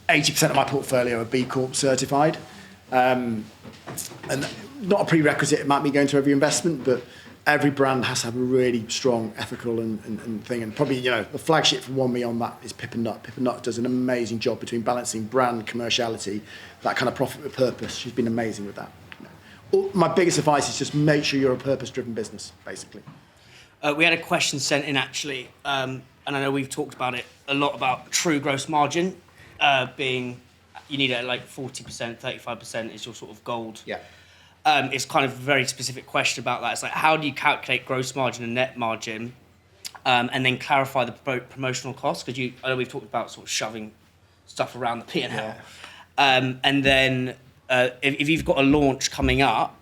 80% of my portfolio are B Corp certified. And not a prerequisite, it might be going to every investment, but every brand has to have a really strong ethical and thing. And probably, you know, the flagship for me on that is Pippin Nut. Pippin Nut does an amazing job between balancing brand, commerciality, that kind of profit with purpose. She's been amazing with that. You know. My biggest advice is just make sure you're a purpose-driven business, basically. We had a question sent in, actually, and I know we've talked about it a lot, about true gross margin being, you need it at like 40%, 35% is your sort of gold. Yeah. It's kind of a very specific question about that. It's like, how do you calculate gross margin and net margin, and then clarify the promotional costs? Because I know we've talked about sort of shoving stuff around the P&L. Yeah. And then if you've got a launch coming up,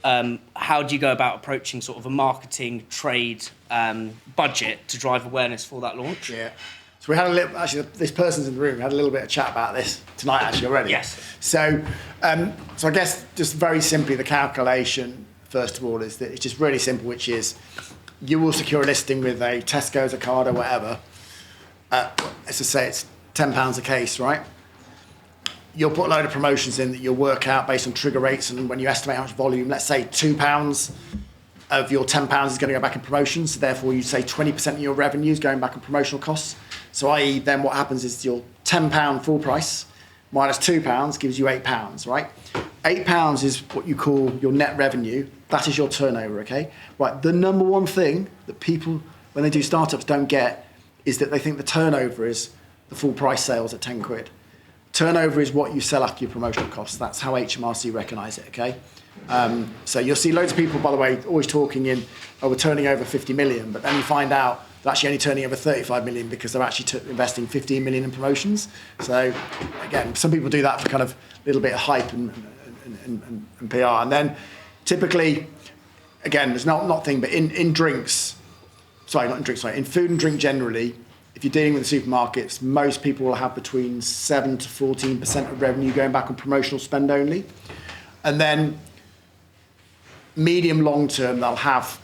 how do you go about approaching sort of a marketing trade budget to drive awareness for that launch? Yeah. So we had a little, actually, this person's in the room, we had a little bit of chat about this tonight, actually, already. Yes. So I guess just very simply, the calculation, first of all, is that it's just really simple, which is you will secure a listing with a Tesco's, a Ocado, whatever. Let's just say it's £10 a case, right? You'll put a load of promotions in that you'll work out based on trigger rates, and when you estimate how much volume, let's say £2 of your £10 is going to go back in promotions, so therefore you say 20% of your revenue is going back on promotional costs. So i.e. then what happens is your £10 full price minus £2 gives you £8, right? £8 is what you call your net revenue. That is your turnover, okay? Right, the number one thing that people, when they do startups, don't get is that they think the turnover is the full price sales at 10 quid. Turnover is what you sell after your promotional costs. That's how HMRC recognise it, okay? So you'll see loads of people, by the way, always talking in, we're turning over 50 million, but then you find out they're actually only turning over 35 million because they're actually investing 15 million in promotions. So again, some people do that for kind of a little bit of hype and PR. And then typically, again, there's not thing, but in drinks, in food and drink generally, if you're dealing with the supermarkets, most people will have between 7 to 14% of revenue going back on promotional spend only. And then medium long term, they'll have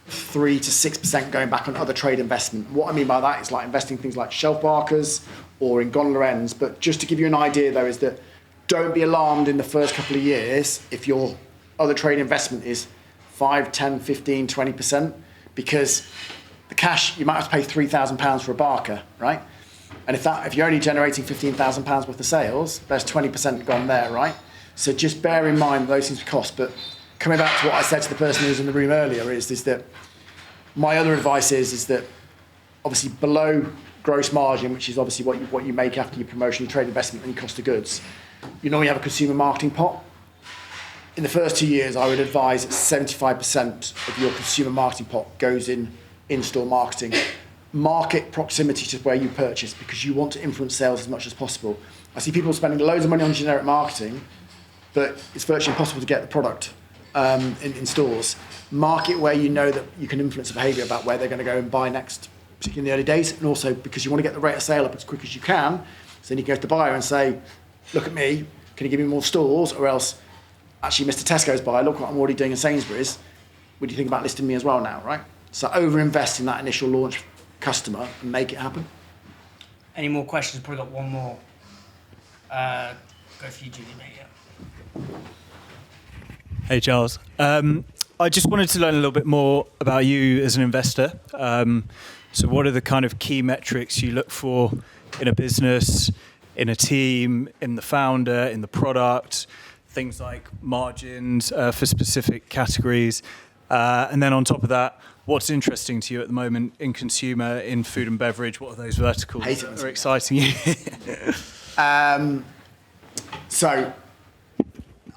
3 to 6% going back on other trade investment. What I mean by that is like investing in things like shelf markers or in gondola ends. But just to give you an idea, though, is that don't be alarmed in the first couple of years if your other trade investment is 5, 10, 15, 20%, because the cash, you might have to pay £3,000 for a barker, right? And if you're only generating £15,000 worth of sales, there's 20% gone there, right? So just bear in mind those things cost. But coming back to what I said to the person who was in the room earlier is that my other advice is that obviously below gross margin, which is obviously what you make after your promotion, your trade investment and your cost of goods, you normally have a consumer marketing pot. In the first 2 years, I would advise that 75% of your consumer marketing pot goes in-store marketing. Market proximity to where you purchase, because you want to influence sales as much as possible. I see people spending loads of money on generic marketing, but it's virtually impossible to get the product in stores. Market where you know that you can influence the behaviour about where they're going to go and buy next, particularly in the early days, and also because you want to get the rate of sale up as quick as you can, so then you can go to the buyer and say, look at me, can you give me more stores, or else, actually, Mr. Tesco's buyer, look what I'm already doing in Sainsbury's, would you think about listing me as well now, right? So over-invest in that initial launch customer and make it happen. Any more questions? Probably got one more. Go for you, Julie, mate. Yeah. Hey, Giles. I just wanted to learn a little bit more about you as an investor. So what are the kind of key metrics you look for in a business, in a team, in the founder, in the product, things like margins for specific categories? And then on top of that, what's interesting to you at the moment in consumer, in food and beverage? What are those verticals that are exciting you? So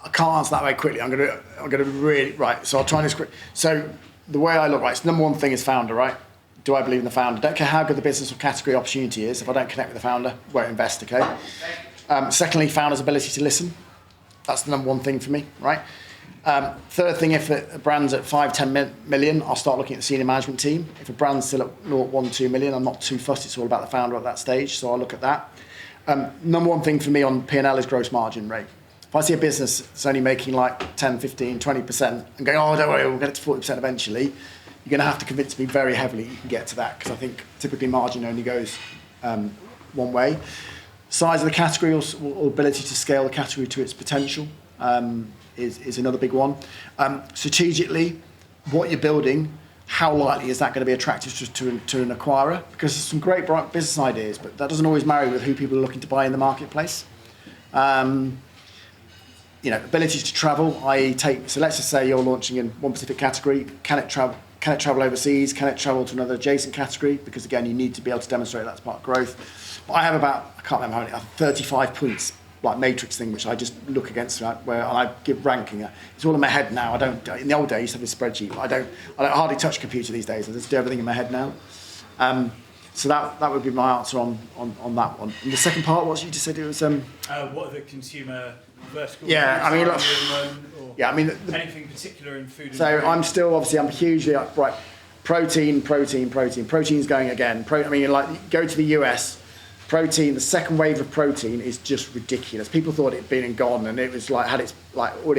I can't answer that very quickly. I'm gonna really, right, so I'll try this quick. So the way I look, right, so number one thing is founder, right? Do I believe in the founder? Don't care how good the business or category opportunity is. If I don't connect with the founder, won't invest, okay? Secondly, founder's ability to listen. That's the number one thing for me, right? Third thing, if a brand's at 5-10 million, I'll start looking at the senior management team. If a brand's still at 1-2 million, I'm not too fussed. It's all about the founder at that stage, so I'll look at that. Number one thing for me on P&L is gross margin rate. If I see a business that's only making like 10, 15, 20% and going, oh, don't worry, we'll get it to 40% eventually, you're going to have to convince me very heavily you can get to that, because I think typically margin only goes one way. Size of the category or ability to scale the category to its potential is another big one. Strategically, what you're building, how likely is that going to be attractive to an acquirer? Because there's some great bright business ideas, but that doesn't always marry with who people are looking to buy in the marketplace. Ability to travel, i.e. so let's just say you're launching in one specific category, can it travel overseas? Can it travel to another adjacent category? Because again, you need to be able to demonstrate that's part of growth. But I have about, I can't remember how many, 35 points, like matrix thing, which I just look against, right, where I give ranking. It's all in my head now. In the old days, I used to have this spreadsheet, but I don't hardly touch a computer these days. I just do everything in my head now. So that would be my answer on that one. And the second part, what you just said, it was... what are the consumer verticals? Yeah, I mean, look, anything particular in food? So I'm hugely right. Protein. Protein's going again. Go to the US. Protein, the second wave of protein is just ridiculous. People thought it had been and gone, and it was already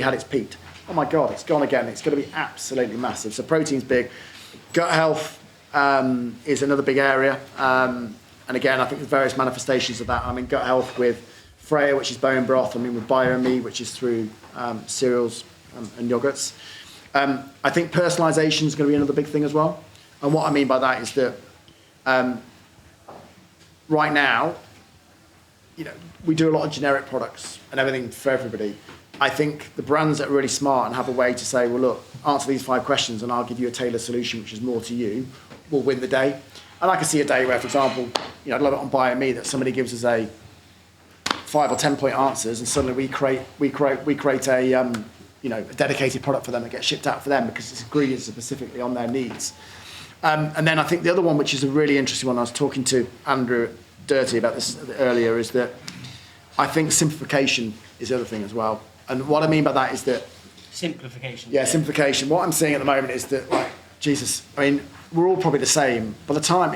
had its peak. Oh my God, it's gone again. It's going to be absolutely massive. So protein's big. Gut health is another big area, and again, I think there's various manifestations of that. I mean, gut health with Freya, which is bone broth. I mean, with BioMe, which is through cereals and yogurts. I think personalisation is going to be another big thing as well. And what I mean by that is that right now, we do a lot of generic products and everything for everybody. I think the brands that are really smart and have a way to say, well, look, answer these 5 questions and I'll give you a tailored solution which is more to you, will win the day. And I can see a day where, for example, I'd love it on BioMe that somebody gives us a 5 or 10 point answers, and suddenly we create a dedicated product for them that gets shipped out for them because its ingredients are specifically on their needs. And then I think the other one, which is a really interesting one, I was talking to Andrew Dirty about this earlier, is that I think simplification is the other thing as well. And what I mean by that is that... Simplification. Yeah, simplification. What I'm seeing at the moment is that, Jesus, I mean, we're all probably the same. By the time,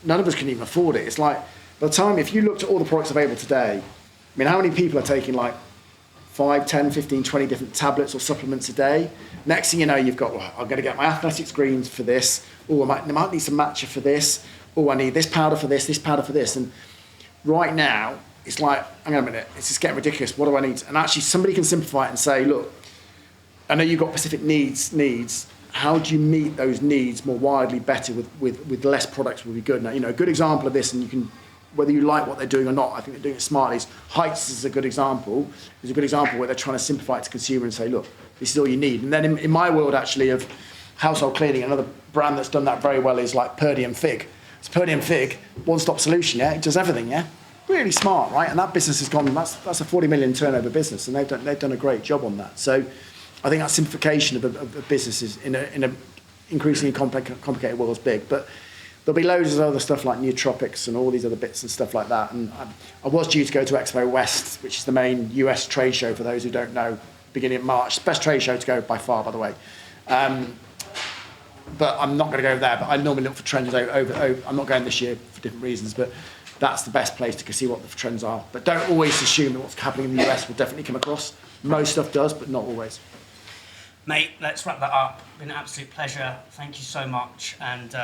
none of us can even afford it. It's like, by the time, if you looked at all the products available today, I mean, how many people are taking 5, 10, 15, 20 different tablets or supplements a day? Next thing you know, you've got, I'm going to get my athletics greens for this. Oh, I might need some matcha for this. Oh, I need this powder for this powder for this. And right now, it's like, hang on a minute, it's just getting ridiculous. What do I need? And actually, somebody can simplify it and say, look, I know you've got specific needs. How do you meet those needs more widely, better with less products will be good. Now, a good example of this, and you can, whether you like what they're doing or not, I think they're doing it smartly. Heights is a good example. It's a good example where they're trying to simplify it to consumer and say, look, this is all you need. And then in my world, actually, of household cleaning, another brand that's done that very well is Purdy and Fig. It's Purdy and Fig, one-stop solution, yeah? It does everything, yeah? Really smart, right? And that business has gone, that's a 40 million turnover business, and they've done a great job on that. So I think that simplification of businesses in a increasingly complicated world is big. But there'll be loads of other stuff like nootropics and all these other bits and stuff like that. And I was due to go to Expo West, which is the main US trade show for those who don't know, beginning of March. It's the best trade show to go by far, by the way. But I'm not going to go there. But I normally look for trends over. I'm not going this year for different reasons, but that's the best place to see what the trends are. But don't always assume that what's happening in the US will definitely come across. Most stuff does, but not always. Mate, let's wrap that up. It's been an absolute pleasure. Thank you so much. And